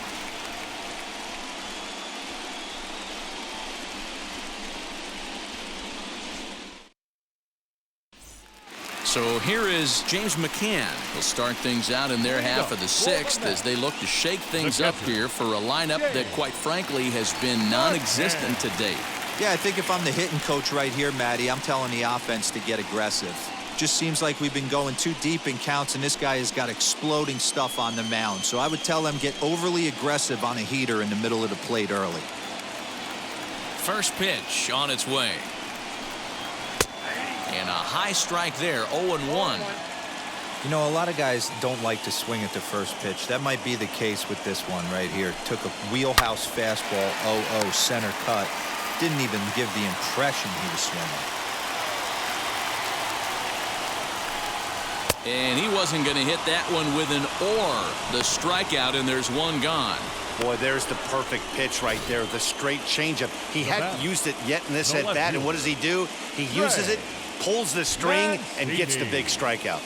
So here is James McCann. He'll start things out in their half of the 6th as they look to shake things up here for a lineup that, quite frankly, has been non-existent to date. Yeah, I think if I'm the hitting coach right here, Matty, I'm telling the offense to get aggressive. Just seems like we've been going too deep in counts, and this guy has got exploding stuff on the mound. So I would tell them get overly aggressive on a heater in the middle of the plate early. First pitch on its way. And a high strike there, 0-1. You know, a lot of guys don't like to swing at the first pitch. That might be the case with this one right here. Took a wheelhouse fastball, 0-0, center cut. Didn't even give the impression he was swinging. And he wasn't going to hit that one with an or. The strikeout, and there's 1 gone. Boy, there's the perfect pitch right there, the straight changeup. He hadn't used it yet in this at-bat, and what does he do? He uses it, pulls the string, and gets the big strikeout.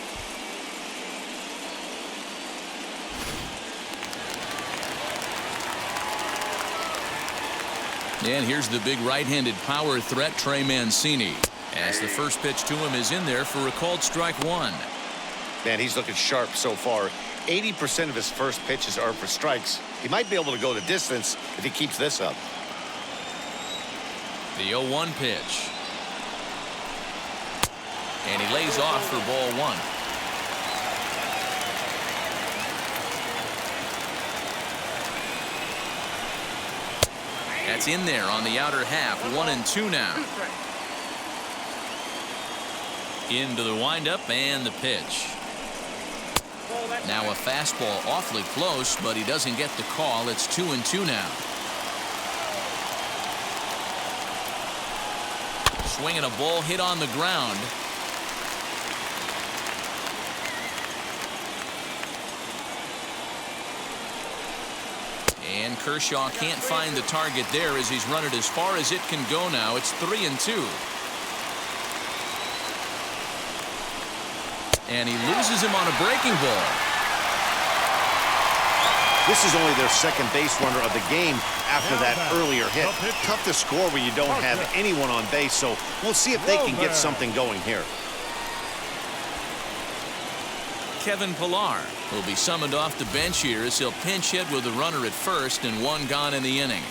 And here's the big right-handed power threat, Trey Mancini, as the first pitch to him is in there for a called strike 1. Man, he's looking sharp so far. 80% of his first pitches are for strikes. He might be able to go the distance if he keeps this up. The 0-1 pitch. And he lays off for ball 1. That's in there on the outer half. 1-2 now. Into the windup and the pitch. Now a fastball awfully close, but he doesn't get the call. It's 2-2 now. Swinging a ball hit on the ground. And Kershaw can't find the target there as he's run it as far as it can go now. It's 3-2. And he loses him on a breaking ball. This is only their second base runner of the game after that earlier hit. Tough to score when you don't have anyone on base, so we'll see if they can get something going here. Kevin Pillar will be summoned off the bench here as he'll pinch hit with a runner at first and one gone in the inning.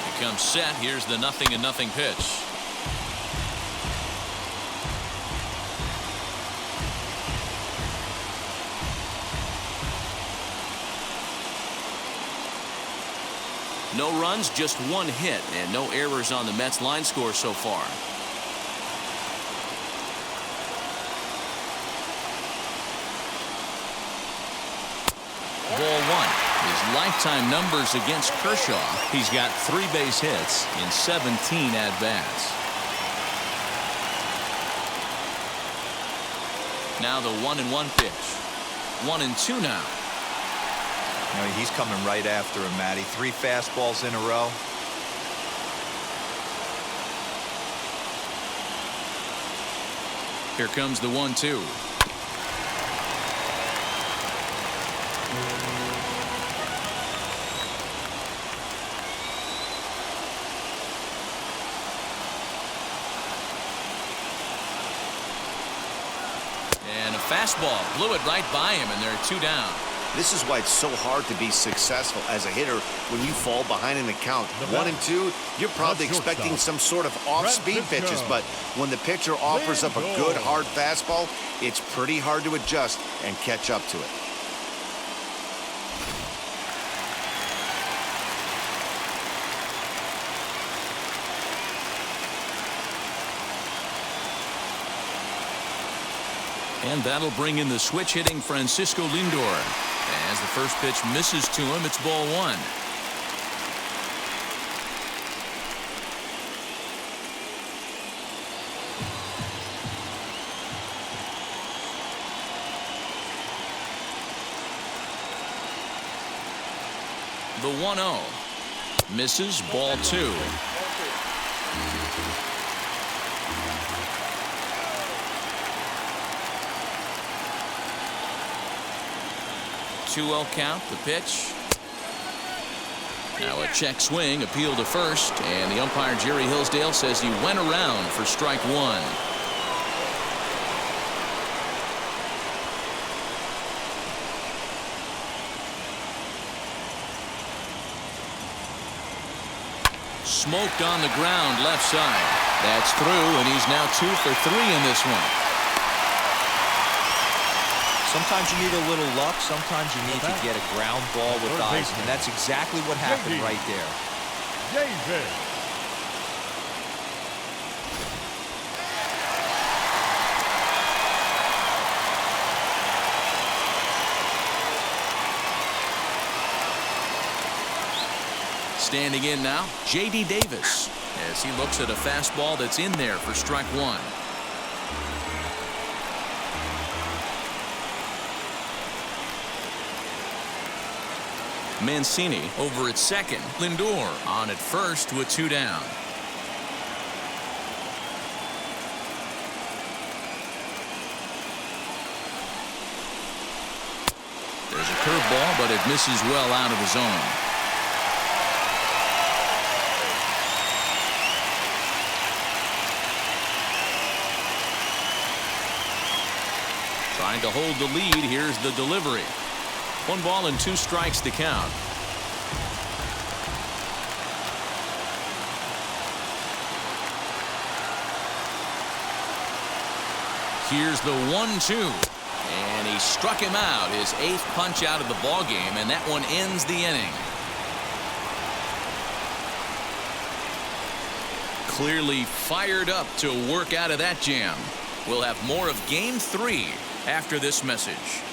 He comes set. Here's the 0-0 pitch. No runs, just one hit, and no errors on the Mets line score so far. Ball one. His lifetime numbers against Kershaw. He's got 3 base hits in 17 at-bats. Now the 1-1 pitch. 1-2 now. You know, he's coming right after him, Matty. 3 fastballs in a row. Here comes the 1-2. And a fastball blew it right by him, and there are 2 down. This is why it's so hard to be successful as a hitter when you fall behind in the count. 1 and 2, you're probably expecting some sort of off-speed pitches, but when the pitcher offers up a good hard fastball, it's pretty hard to adjust and catch up to it. And that'll bring in the switch-hitting Francisco Lindor. As the first pitch misses to him, it's ball 1. The 1-0 misses, ball 2. Count, the pitch. Now a check swing, appeal to first, and the umpire Jerry Hillsdale says he went around for strike 1. Smoked on the ground left side. That's through, and he's now 2 for 3 in this one. Sometimes you need a little luck. Sometimes you need to get a ground ball with eyes, and that's exactly what happened right there. David. Standing in now, J.D. Davis, as he looks at a fastball that's in there for strike 1. Mancini over at second. Lindor on at first with 2 down. There's a curveball, but it misses well out of the zone. Trying to hold the lead. Here's the delivery. 1 ball and 2 strikes to count. Here's the 1-2, and he struck him out, his 8th punch out of the ball game, and that one ends the inning. Clearly fired up to work out of that jam. We'll have more of Game 3 after this message.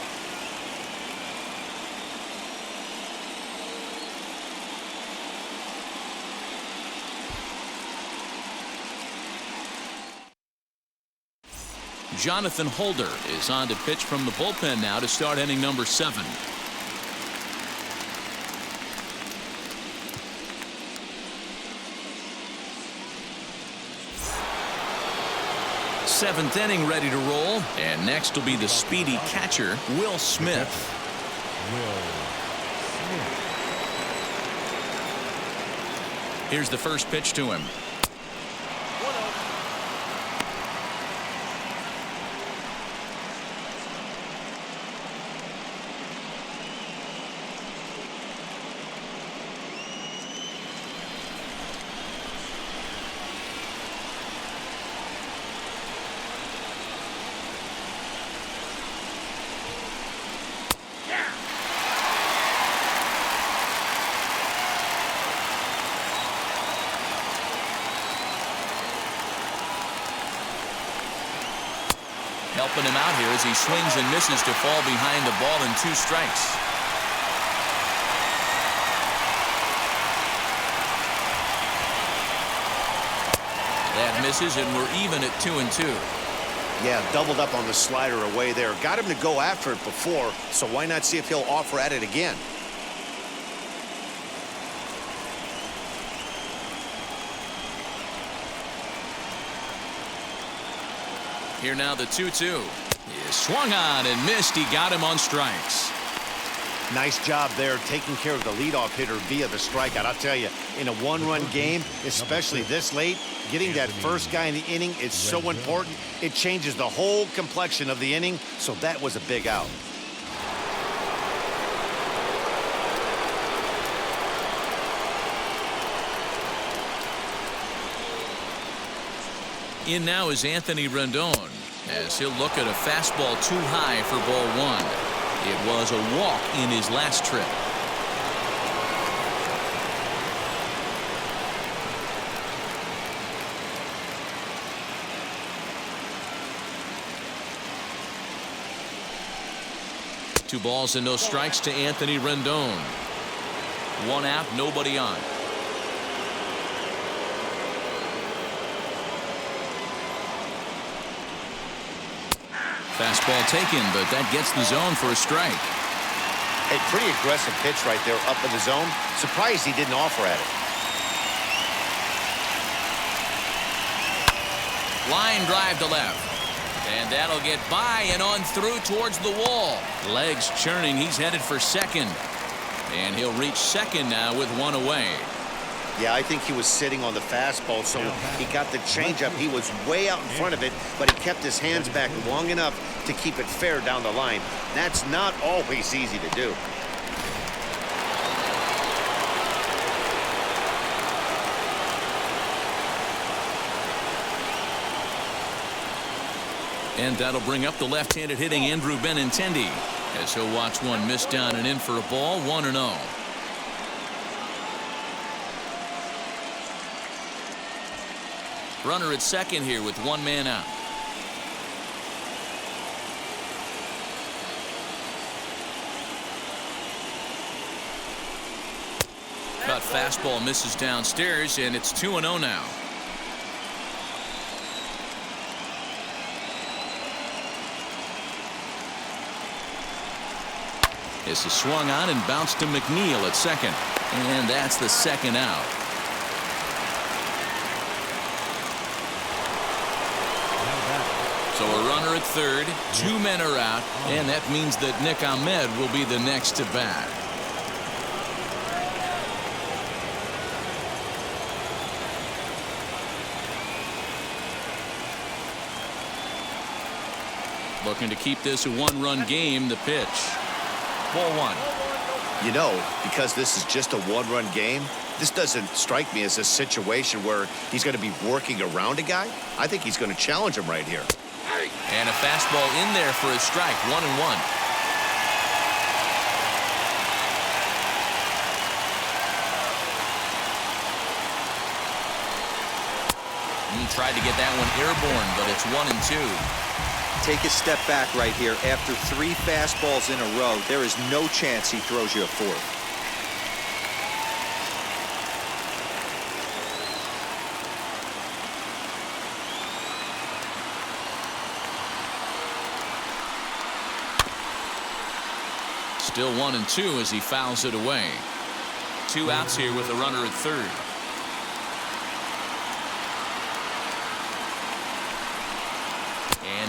Jonathan Holder is on to pitch from the bullpen now to start inning number 7. seventh inning ready to roll. And next will be the speedy catcher, Will Smith. Here's the first pitch to him. Helping him out here as he swings and misses to fall behind the ball in 2 strikes. That misses, and we're even at 2-2. Yeah, doubled up on the slider away there. Got him to go after it before, so why not see if he'll offer at it again? Here now the 2-2. He swung on and missed. He got him on strikes. Nice job there taking care of the leadoff hitter via the strikeout. I'll tell you, in a one-run game, especially this late, getting that first guy in the inning is so important. It changes the whole complexion of the inning, so that was a big out. In now is Anthony Rendon as he'll look at a fastball too high for ball 1. It was a walk in his last trip. Two balls and no strikes to Anthony Rendon. 1 out, nobody on. Fastball taken, but that gets the zone for a strike. A pretty aggressive pitch right there up in the zone. Surprised he didn't offer at it. Line drive to left. And that'll get by and on through towards the wall. Legs churning. He's headed for second. And he'll reach second now with 1 away. Yeah, I think he was sitting on the fastball, so he got the changeup. He was way out in front of it, but he kept his hands back long enough to keep it fair down the line. That's not always easy to do. And that'll bring up the left-handed hitting Andrew Benintendi as he'll watch one miss down and in for a ball. 1-0. Runner at second here with 1 man out. Cut fastball misses downstairs, and it's 2-0 now. This is swung on and bounced to Mcneill at second, and that's the second out. So a runner at third, 2 men are out, and that means that Nick Ahmed will be the next to bat. Looking to keep this a 1-run game. The pitch. Ball 1. You know, because this is just a 1-run game, this doesn't strike me as a situation where he's going to be working around a guy. I think he's going to challenge him right here. And a fastball in there for a strike. 1-1. He tried to get that one airborne, but it's 1-2. Take a step back right here. After 3 fastballs in a row, there is no chance he throws you a 4th. Still 1-2 as he fouls it away. 2 outs here with a runner at third.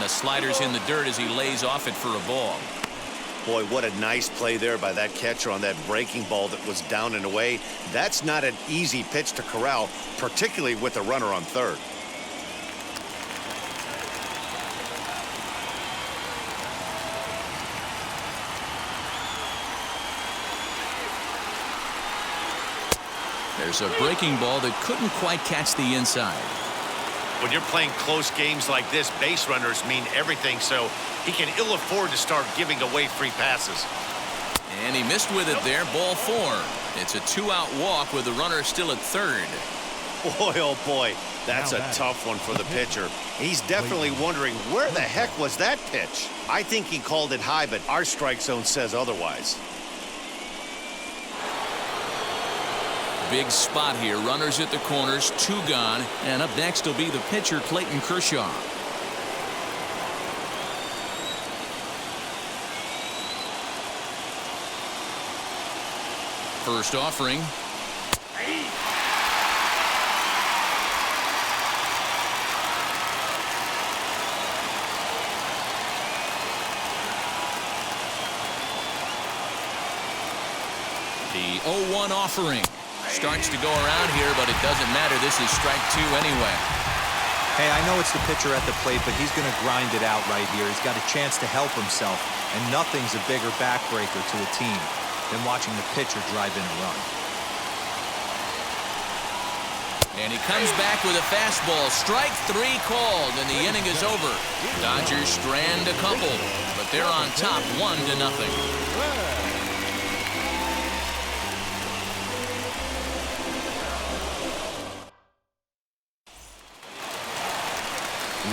the slider's in the dirt as he lays off it for a ball. Boy, what a nice play there by that catcher on that breaking ball that was down and away. That's not an easy pitch to corral, particularly with the runner on third. There's a breaking ball that couldn't quite catch the inside. When you're playing close games like this, base runners mean everything, so he can ill afford to start giving away free passes. And he missed with it there, ball 4. It's a 2-out walk with the runner still at third. Boy, oh boy, that's a tough one for the pitcher. He's definitely wondering, where the heck was that pitch? I think he called it high, but our strike zone says otherwise. Big spot here. Runners at the corners, 2 gone. And up next will be the pitcher, Clayton Kershaw. First offering. The 0-1 offering. Starts to go around here, but it doesn't matter. This is strike 2 anyway. Hey, I know it's the pitcher at the plate, but he's going to grind it out right here. He's got a chance to help himself, and nothing's a bigger backbreaker to a team than watching the pitcher drive in a run. And he comes back with a fastball. Strike 3 called, and the inning is over. Dodgers strand a couple, but they're on top 1-0.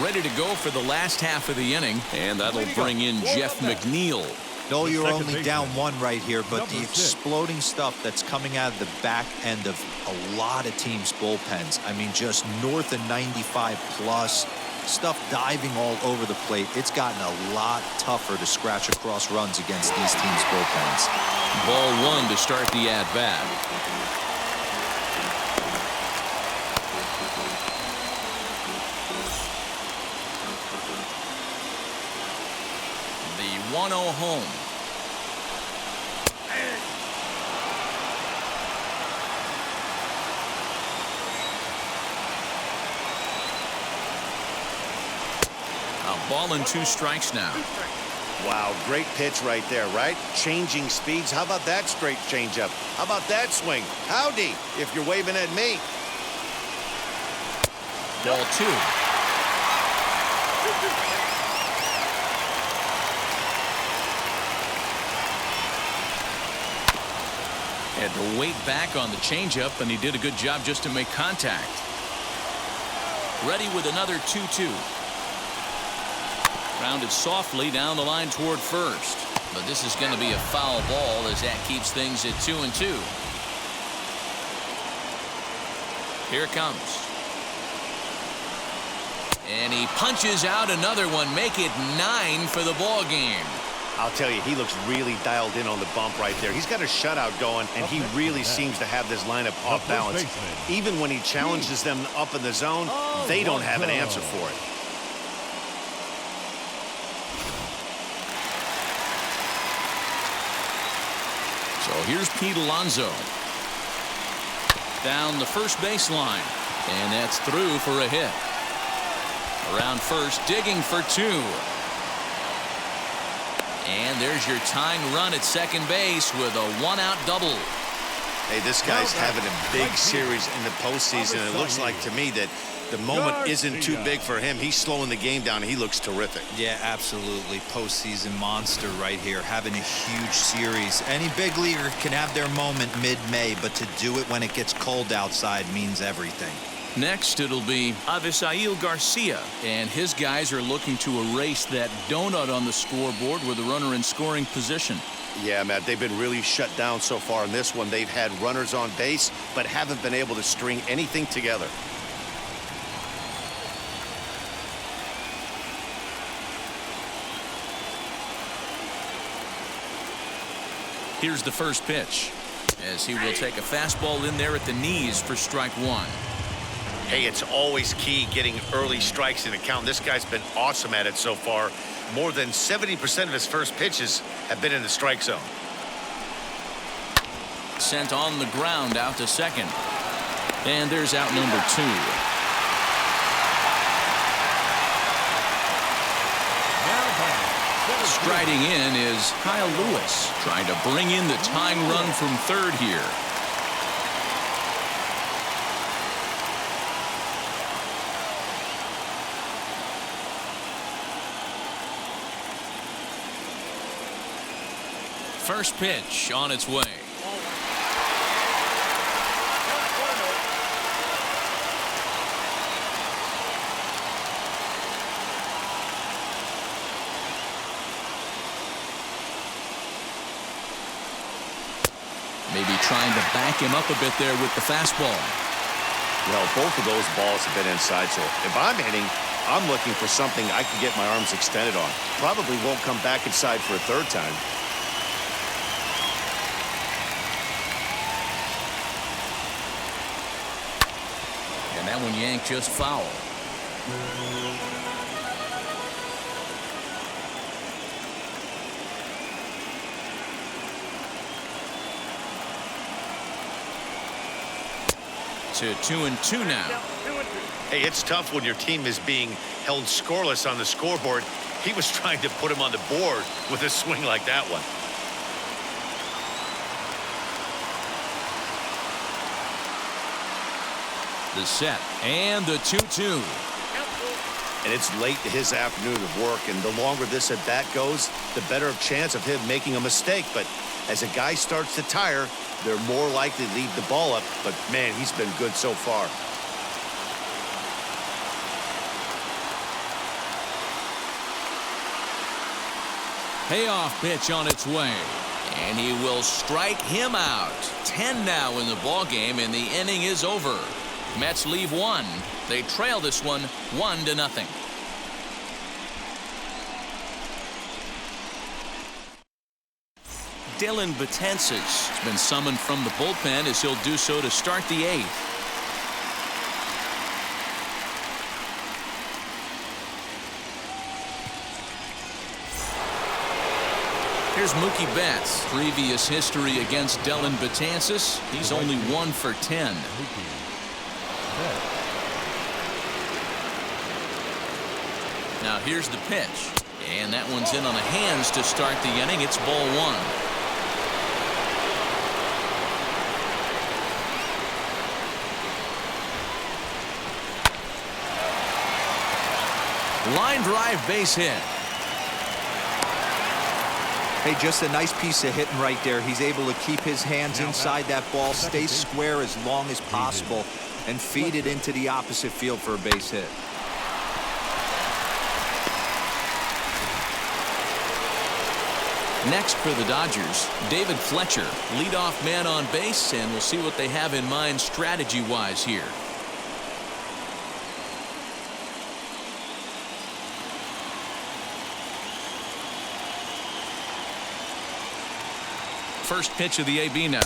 Ready to go for the last half of the inning, and that'll bring in Jeff McNeil. No, you're only down 1 right here, but the exploding stuff that's coming out of the back end of a lot of teams' bullpens. I mean, just north of 95 plus, stuff diving all over the plate. It's gotten a lot tougher to scratch across runs against these teams' bullpens. Ball 1 to start the at-bat. The 1-0 home. A ball and 2 strikes now. Wow, great pitch right there, right? Changing speeds. How about that straight changeup? How about that swing? Howdy, if you're waving at me. Ball 2. Had to wait back on the changeup, and he did a good job just to make contact. Ready with another 2-2. Rounded softly down the line toward first. But this is going to be a foul ball as that keeps things at 2-2. Here it comes. And he punches out another one. Make it 9 for the ball game. I'll tell you, he looks really dialed in on the bump right there. He's got a shutout going, and he really seems to have this lineup off balance. Even when he challenges them up in the zone, they don't have an answer for it. So here's Pete Alonso. Down the first baseline. And that's through for a hit. Around first, digging for 2. And there's your tying run at second base with a 1-out double. Hey, this guy's having a big series in the postseason. It looks like to me that the moment isn't too big for him. He's slowing the game down. He looks terrific. Yeah, absolutely. Postseason monster right here, having a huge series. Any big leaguer can have their moment mid-May, but to do it when it gets cold outside means everything. Next, it'll be Avisail Garcia, and his guys are looking to erase that donut on the scoreboard with the runner in scoring position. Yeah, Matt, they've been really shut down so far in this one. They've had runners on base, but haven't been able to string anything together. Here's the first pitch, as he will take a fastball in there at the knees for strike 1. Hey, it's always key getting early strikes in the count. This guy's been awesome at it so far. More than 70% of his first pitches have been in the strike zone. Sent on the ground out to second. And there's out number 2. Striding in is Kyle Lewis, trying to bring in the tying run from third here. First pitch on its way. Maybe trying to back him up a bit there with the fastball. Well, both of those balls have been inside, so if I'm hitting, I'm looking for something I can get my arms extended on. Probably won't come back inside for a third time. And that one yanked just foul. To 2-2 now. Hey, it's tough when your team is being held scoreless on the scoreboard. He was trying to put him on the board with a swing like that one. The set and the 2-2. And it's late to his afternoon of work, and the longer this at bat goes, the better chance of him making a mistake. But as a guy starts to tire, they're more likely to leave the ball up. But man, he's been good so far. Payoff pitch on its way. And he will strike him out. 10 now in the ball game, and the inning is over. Mets leave 1. They trail this one 1-0. Dellin Betances has been summoned from the bullpen as he'll do so to start the 8th. Here's Mookie Betts. Previous history against Dellin Betances. He's only 1 for 10. Now here's the pitch. And that one's in on the hands to start the inning. It's ball 1. Line drive base hit. Hey, just a nice piece of hitting right there. He's able to keep his hands inside that ball, stay square as long as possible, and feed it into the opposite field for a base hit. Next for the Dodgers, David Fletcher, leadoff man on base, and we'll see what they have in mind strategy-wise here. First pitch of the AB now.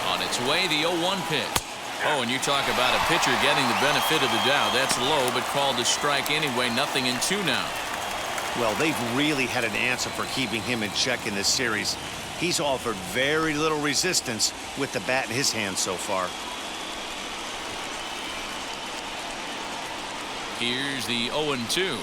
On its way, the 0-1 pitch. Oh, and you talk about a pitcher getting the benefit of the doubt. That's low, but called a strike anyway. 0-2 now. Well, they've really had an answer for keeping him in check in this series. He's offered very little resistance with the bat in his hand so far. Here's the 0-2.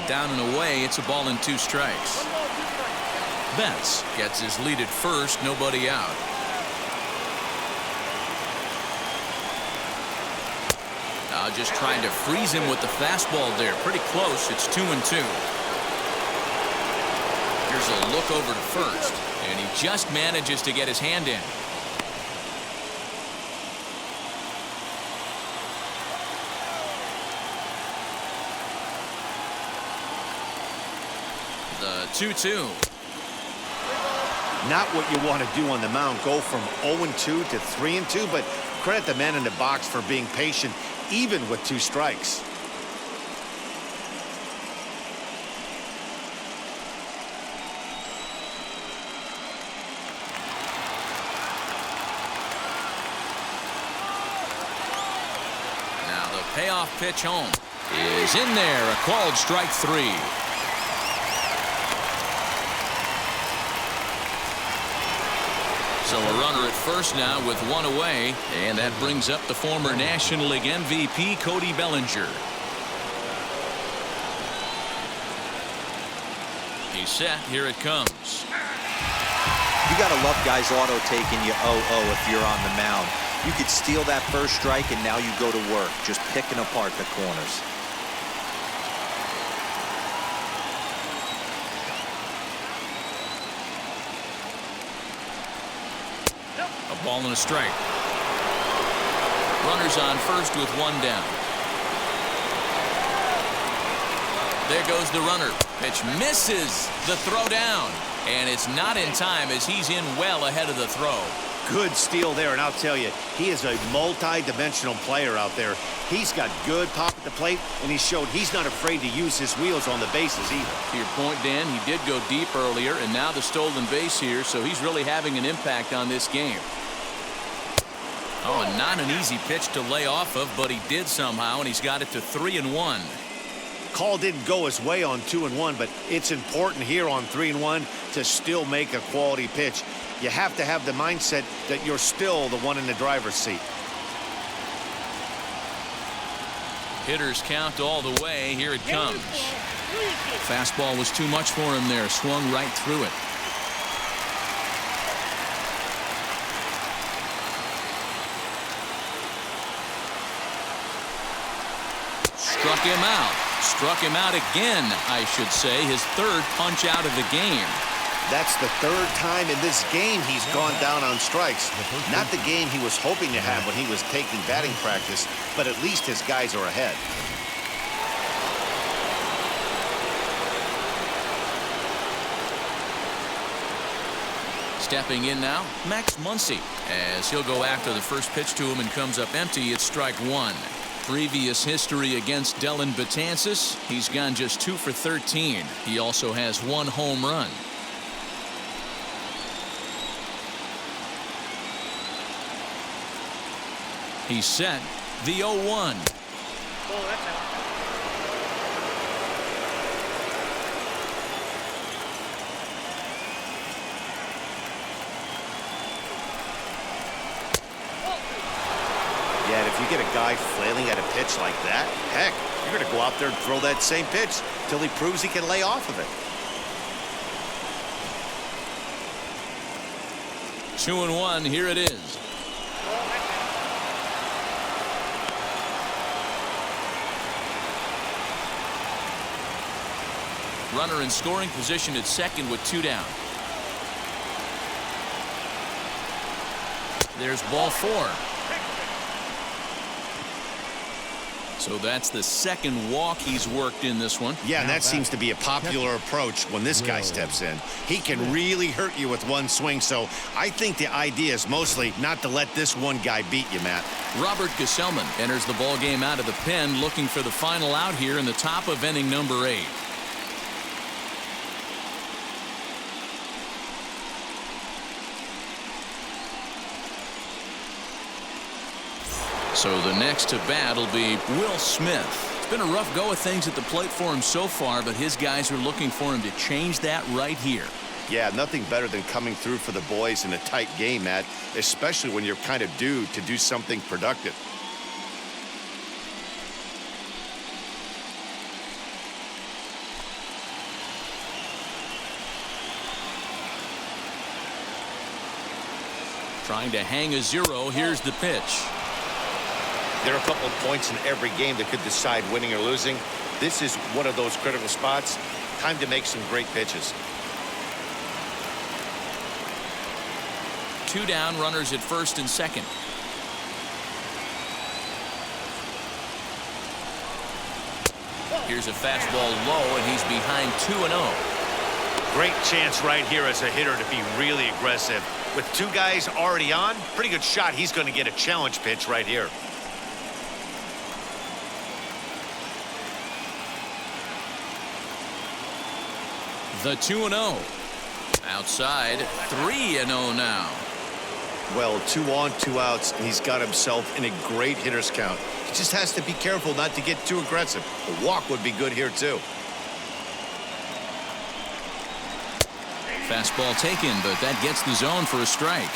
Down and away, it's a ball and 2 strikes. Betts gets his lead at first, nobody out. Now just trying to freeze him with the fastball there. Pretty close. It's 2-2. Here's a look over to first, and he just manages to get his hand in. The 2-2. Not what you want to do on the mound, go from 0-2 to 3-2, but credit the man in the box for being patient, even with 2 strikes. Now the payoff pitch home is in there, a called strike 3. So a runner at first now with 1 away, and that brings up the former National League MVP Cody Bellinger. He's set. Here it comes. You got to love guys auto taking you 0-0 if you're on the mound. You could steal that first strike, and now you go to work, just picking apart the corners. A ball and a strike. Runners on first with 1 down. There goes the runner. Pitch misses the throw down. And it's not in time as he's in well ahead of the throw. Good steal there, and I'll tell you, he is a multi-dimensional player out there. He's got good pop at the plate, and he showed he's not afraid to use his wheels on the bases either. To your point, Dan, he did go deep earlier, and now the stolen base here, so he's really having an impact on this game. Oh, and not an easy pitch to lay off of, but he did somehow, and he's got it to 3-1. Call didn't go his way on 2-1, but it's important here on 3-1 to still make a quality pitch. You have to have the mindset that you're still the one in the driver's seat. Hitters count all the way. Here it comes. Fastball was too much for him there. Swung right through it. Struck him out. Struck him out again, I should say. His 3rd punch out of the game. That's the 3rd time in this game he's gone down on strikes. Not the game he was hoping to have when he was taking batting practice, but at least his guys are ahead. Stepping in now, Max Muncy, as he'll go after the first pitch to him and comes up empty. It's strike 1. Previous history against Dellin Betances, he's gone just 2 for 13. He also has 1 home run. He's set. The 0-1. Yeah, and if you get a guy flailing at a pitch like that, heck, you're going to go out there and throw that same pitch till he proves he can lay off of it. 2-1. Here it is. Runner in scoring position at second with 2 down. There's ball 4. So that's the 2nd walk he's worked in this one. Yeah, and that seems to be a popular approach when this guy steps in. He can really hurt you with 1 swing, so I think the idea is mostly not to let this one guy beat you, Matt. Robert Gesellman enters the ball game out of the pen, looking for the final out here in the top of inning number 8. So the next to bat will be Will Smith. It's been a rough go of things at the plate for him so far, but his guys are looking for him to change that right here. Yeah, nothing better than coming through for the boys in a tight game, Matt, especially when you're kind of due to do something productive. Trying to hang a 0. Here's the pitch. There are a couple of points in every game that could decide winning or losing. This is one of those critical spots. Time to make some great pitches. 2 down, runners at first and second. Here's a fastball low, and he's behind 2-0. Great chance right here as a hitter to be really aggressive. With two guys already on, pretty good shot. He's going to get a challenge pitch right here. The 2-0. Outside, 3-0 now. Well, 2 on, 2 outs, and he's got himself in a great hitter's count. He just has to be careful not to get too aggressive. A walk would be good here, too. Fastball taken, but that gets the zone for a strike.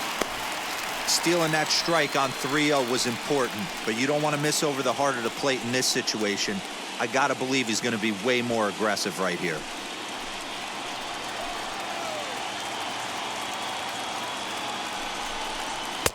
Stealing that strike on 3-0 was important, but you don't want to miss over the heart of the plate in this situation. I got to believe he's going to be way more aggressive right here.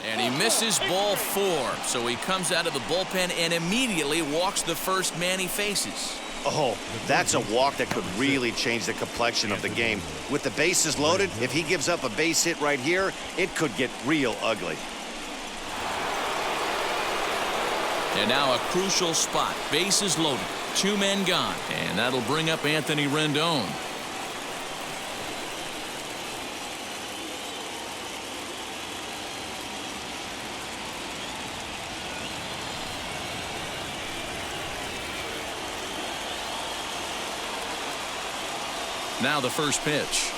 And he misses ball 4, so he comes out of the bullpen and immediately walks the first man he faces. Oh, that's a walk that could really change the complexion of the game. With the bases loaded, if he gives up a base hit right here, it could get real ugly. And now a crucial spot. Bases loaded. 2 men gone. And that'll bring up Anthony Rendon. Now the first pitch.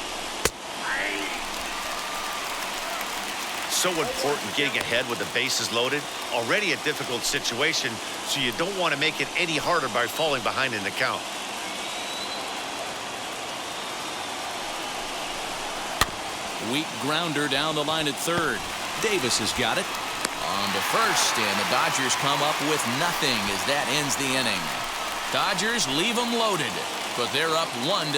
So important getting ahead with the bases loaded. Already a difficult situation, so you don't want to make it any harder by falling behind in the count. Weak grounder down the line at third. Davis has got it. On to first, and the Dodgers come up with nothing as that ends the inning. Dodgers leave them loaded, but they're up 1-0.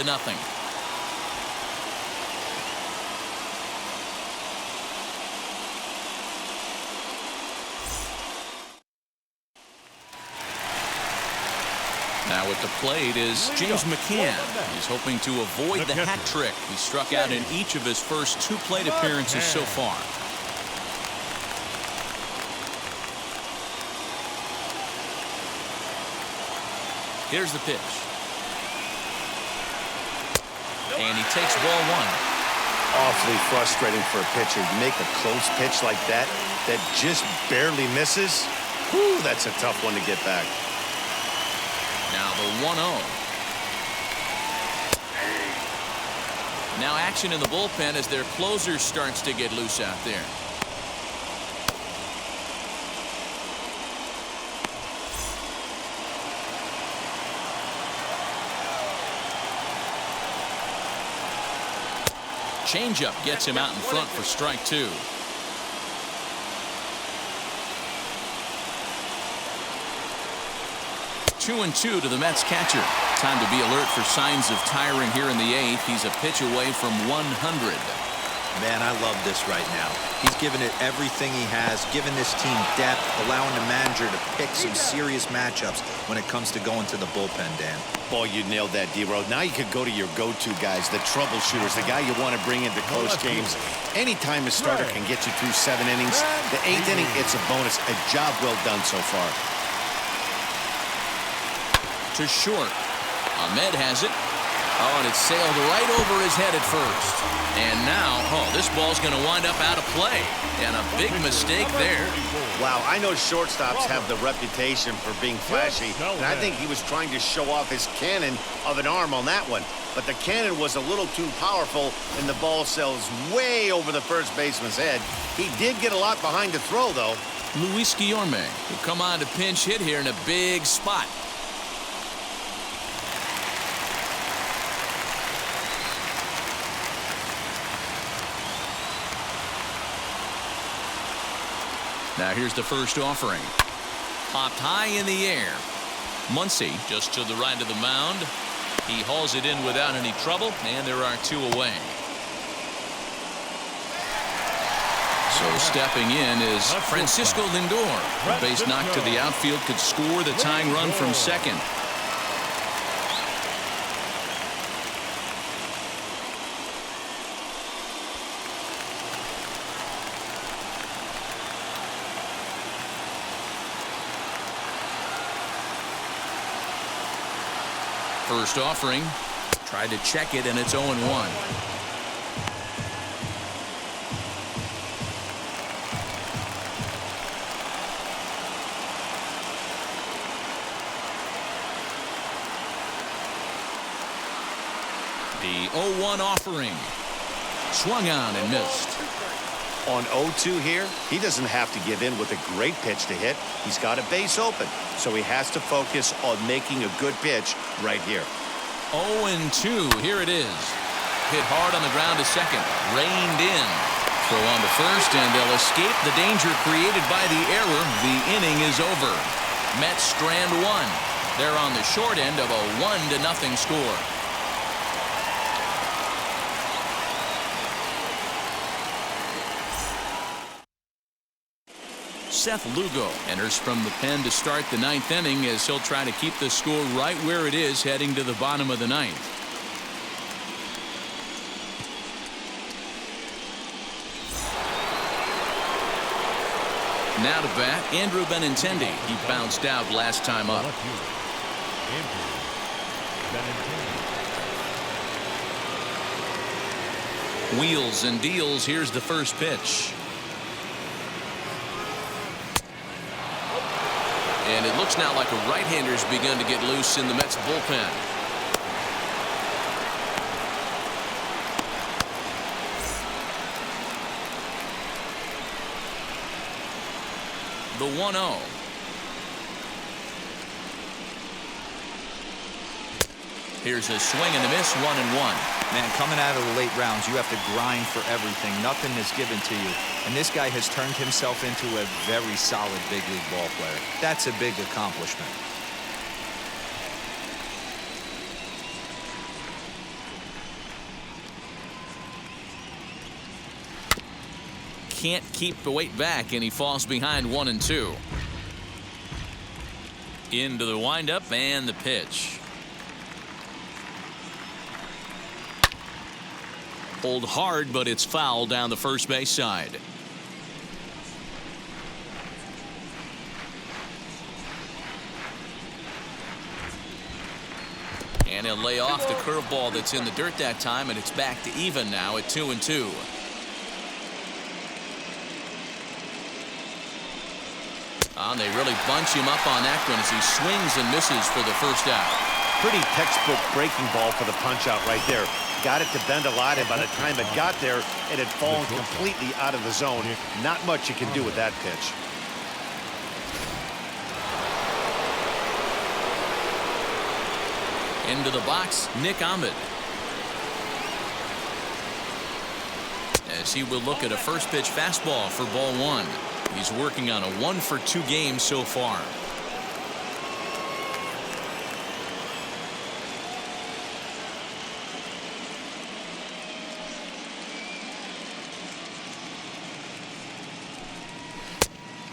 Now at the plate is James McCann. He's hoping to avoid the hat trick. He struck out in each of his first 2 plate appearances so far. Here's the pitch. And he takes ball 1. Awfully frustrating for a pitcher. You make a close pitch like that just barely misses. Whew, that's a tough one to get back. Now the 1-0. Now action in the bullpen as their closer starts to get loose out there. Changeup gets him out in front for strike 2. Two and 2 to the Mets catcher. Time to be alert for signs of tiring here in the 8th. He's a pitch away from 100. Man, I love this right now. He's given it everything he has, given this team depth, allowing the manager to pick some serious matchups when it comes to going to the bullpen, Dan. Boy, you nailed that, D-Road. Now you could go to your go-to guys, the troubleshooters, the guy you want to bring into close games. Anytime a starter can get you through 7 innings, the 8th inning, it's a bonus. A job well done so far. To short. Ahmed has it. Oh, and it sailed right over his head at first. And now, this ball's going to wind up out of play. And a big mistake there. Wow, I know shortstops have the reputation for being flashy, and I think he was trying to show off his cannon of an arm on that one. But the cannon was a little too powerful, and the ball sails way over the first baseman's head. He did get a lot behind the throw, though. Luis Guillorme will come on to pinch hit here in a big spot. Now here's the first offering. Popped high in the air. Muncy just to the right of the mound. He hauls it in without any trouble, and there are 2 away. So stepping in is Francisco Lindor. A base knock to the outfield could score the tying run from second. First offering, Tried to check it, and it's 0-1. The 0-1 offering. Swung on and missed. On 0-2 here, he doesn't have to give in with a great pitch to hit. He's got a base open, so he has to focus on making a good pitch right here. 0-2. Here it is. Hit hard on the ground to second. Reined in. Throw on to first, and they'll escape the danger created by the error. The inning is over. Mets strand one. They're on the short end of a 1-0 score. Seth Lugo enters from the pen to start the ninth inning as he'll try to keep the score right where it is heading to the bottom of the ninth. Now to bat, Andrew Benintendi. He bounced out last time up. Wheels and deals. Here's the first pitch. And it looks now like a right-hander's begun to get loose in the Mets bullpen. The 1-0. Here's a swing and a miss, 1-1. Man, coming out of the late rounds, you have to grind for everything. Nothing is given to you. And this guy has turned himself into a very solid big league ball player. That's a big accomplishment. Can't keep the weight back, and he falls behind 1-2. Into the windup and the pitch. Pulled hard, but it's foul down the first base side. And he'll lay off the curveball that's in the dirt that time, and it's back to even now at 2-2. And they really bunch him up on that one as he swings and misses for the first out. Pretty textbook breaking ball for the punch out right there. Got it to bend a lot, and by the time it got there, it had fallen completely out of the zone. Not much you can do with that pitch. Into the box, Nick Ahmed. As he will look at a first pitch fastball for ball one. He's working on a 1-for-2 game so far.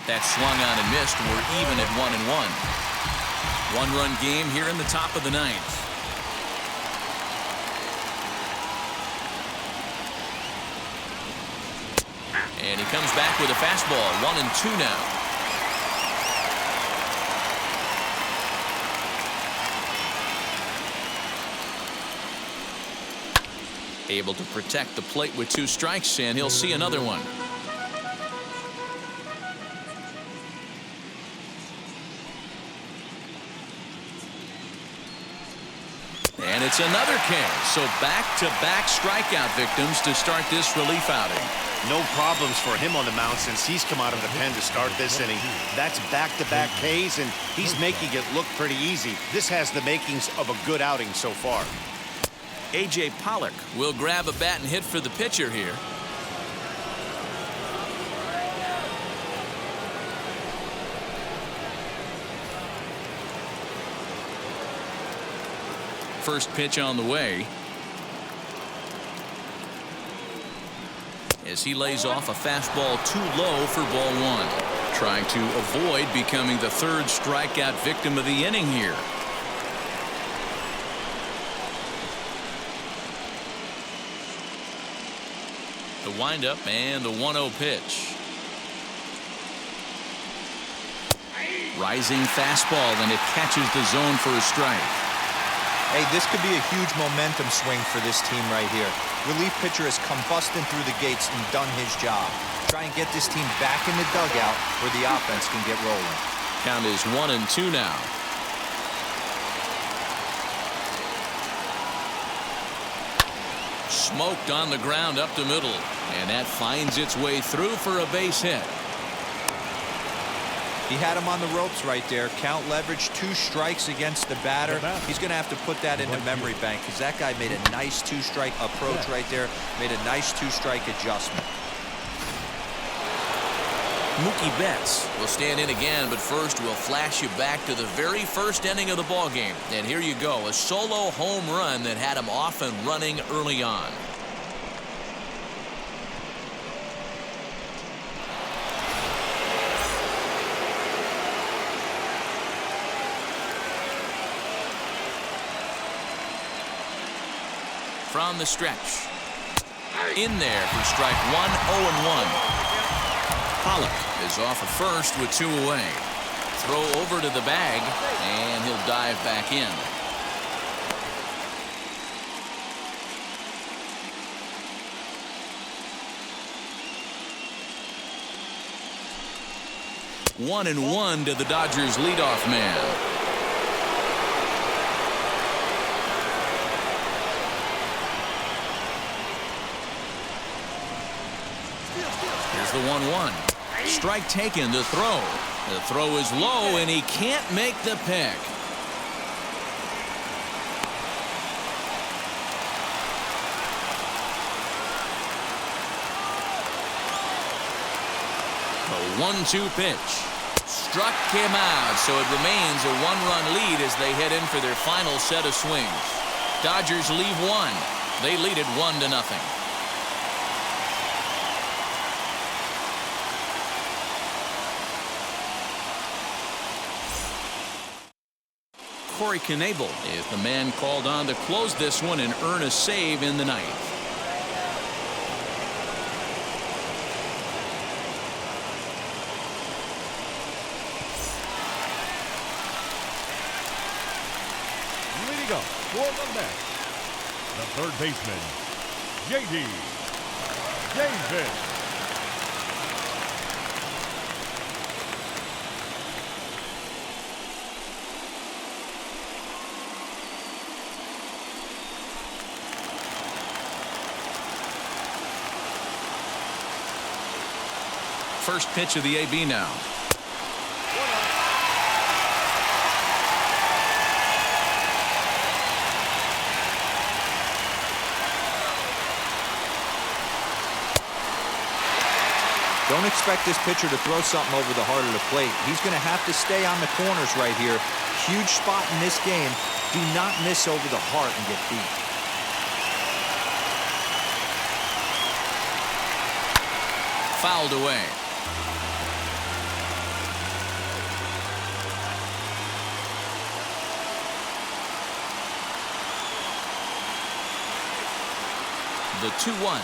That swung on and missed. We're even at 1-1. One-run game here in the top of the ninth. And he comes back with a fastball. 1-2 now. Able to protect the plate with 2 strikes, and he'll see another one. And it's another K. So back-to-back strikeout victims to start this relief outing. No problems for him on the mound since he's come out of the pen to start this inning. That's back-to-back Ks, and he's making it look pretty easy. This has the makings of a good outing so far. A.J. Pollock will grab a bat and hit for the pitcher here. First pitch on the way. As he lays off a fastball too low for ball one. Trying to avoid becoming the third strikeout victim of the inning here. The windup and the 1-0 pitch. Rising fastball, and it catches the zone for a strike. Hey, this could be a huge momentum swing for this team right here. Relief pitcher has come busting through the gates and done his job. Try and get this team back in the dugout where the offense can get rolling. Count is 1-2 now. Smoked on the ground up the middle, and that finds its way through for a base hit. He had him on the ropes right there. Count leverage, 2 strikes against the batter. He's going to have to put that into memory bank because that guy made a nice 2-strike approach right there. Made a nice 2-strike adjustment. Mookie Betts will stand in again, but first we'll flash you back to the very first inning of the ball game. And here you go, a solo home run that had him off and running early on. From the stretch. In there for strike 1, 0-1. Pollock is off at first with 2 away. Throw over to the bag, and he'll dive back in. One and one to the Dodgers leadoff man. Here's the 1-1. Strike taken, the throw. The throw is low, and he can't make the pick. The 1-2 pitch. Struck him out, so it remains a 1-run lead as they head in for their final set of swings. Dodgers leave 1. They lead it 1-0. Corey Knebel is the man called on to close this one and earn a save in the ninth. Leading up for the net, the third baseman, J.D. Davis. First pitch of the AB now. Don't expect this pitcher to throw something over the heart of the plate. He's going to have to stay on the corners right here. Huge spot in this game. Do not miss over the heart and get beat. Fouled away. The 2-1.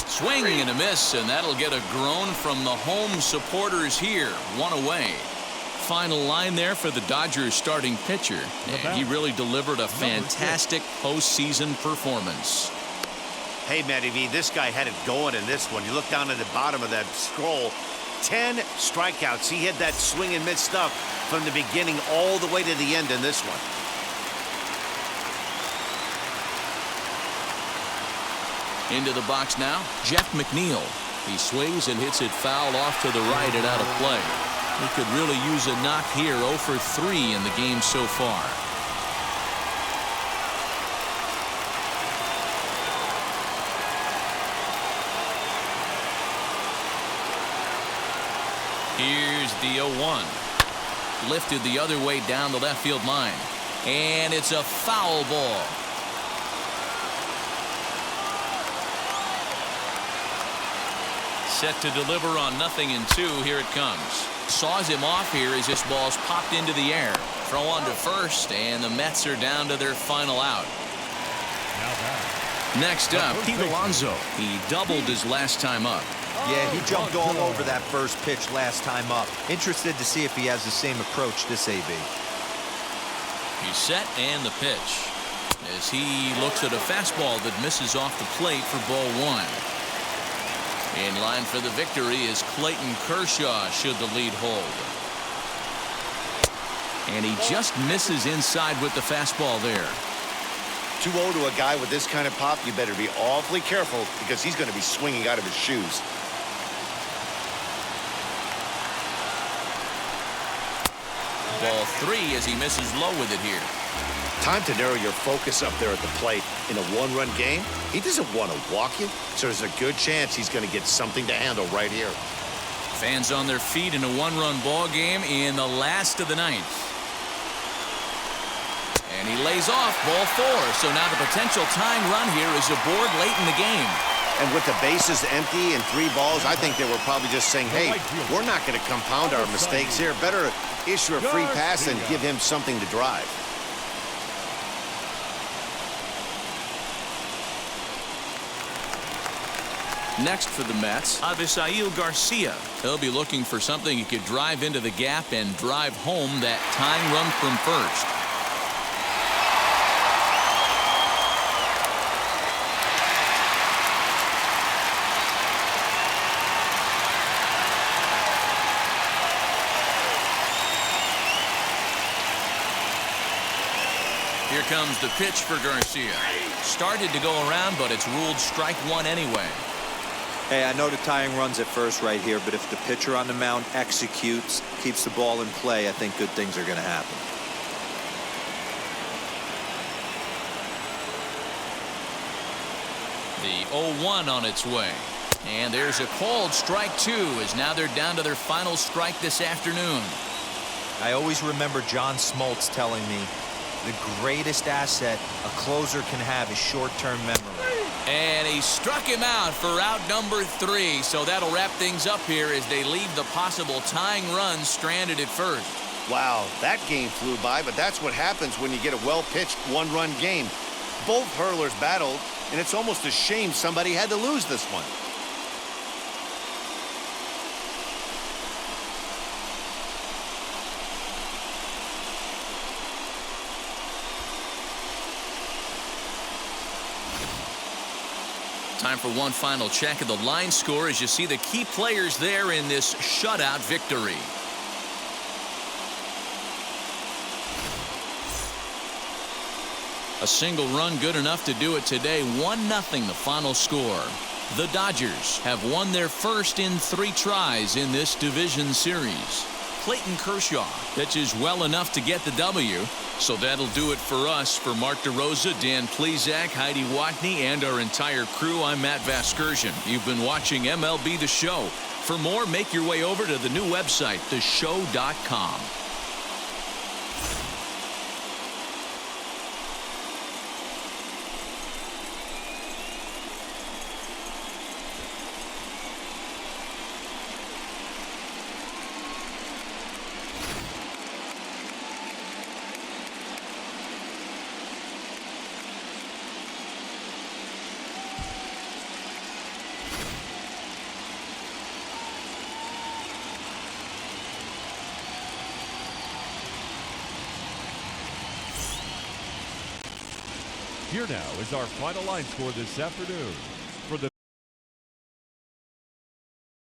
Swing and a miss, and that'll get a groan from the home supporters here. 1 away. Final line there for the Dodgers starting pitcher, and he really delivered a fantastic postseason performance. Hey, Matty V, this guy had it going in this one. You look down at the bottom of that scroll, 10 strikeouts. He had that swing and miss stuff from the beginning all the way to the end in this one. Into the box now, Jeff McNeil. He swings and hits it foul off to the right and out of play. He could really use a knock here. 0 for 3 in the game so far. Here's the 0-1. Lifted the other way down the left field line. And it's a foul ball. Set to deliver on 0-2. Here it comes. Saws him off here as this ball's popped into the air. Throw on to first, and the Mets are down to their final out. Next up, Pete Alonso. He doubled his last time up. Yeah, he jumped all over that first pitch last time up. Interested to see if he has the same approach this AB. He's set and the pitch. As he looks at a fastball that misses off the plate for ball one. In line for the victory is Clayton Kershaw should the lead hold. And he just misses inside with the fastball there. 2-0 to a guy with this kind of pop, you better be awfully careful because he's going to be swinging out of his shoes. Ball three as he misses low with it here. Time to narrow your focus up there at the plate. In a one-run game, he doesn't want to walk you, so there's a good chance he's going to get something to handle right here. Fans on their feet in a one-run ball game in the last of the ninth. And he lays off ball four, so now the potential tying run here is aboard late in the game. And with the bases empty and 3 balls, I think they were probably just saying, hey, we're not going to compound our mistakes here. Better issue a free pass and give him something to drive. Next for the Mets, Avisail Garcia. He'll be looking for something he could drive into the gap and drive home that tying run from first. Here comes the pitch for Garcia. Started to go around, but it's ruled strike one anyway. Hey, I know the tying run's at first right here, but if the pitcher on the mound executes, keeps the ball in play, I think good things are going to happen. The 0-1 on its way. And there's a called strike two as now they're down to their final strike this afternoon. I always remember John Smoltz telling me the greatest asset a closer can have is short-term memory. And he struck him out for out number 3. So that'll wrap things up here as they leave the possible tying run stranded at first. Wow, that game flew by, but that's what happens when you get a well-pitched one-run game. Both hurlers battled, and it's almost a shame somebody had to lose this one. Time for one final check of the line score as you see the key players there in this shutout victory. A single run good enough to do it today. 1-0 the final score. The Dodgers have won their first in 3 tries in this division series. Clayton Kershaw pitches well enough to get the W. So that'll do it for us. For Mark DeRosa, Dan Plesac, Heidi Watney, and our entire crew, I'm Matt Vasgersian. You've been watching MLB The Show. For more, make your way over to the new website, theshow.com. Here now is our final line score this afternoon.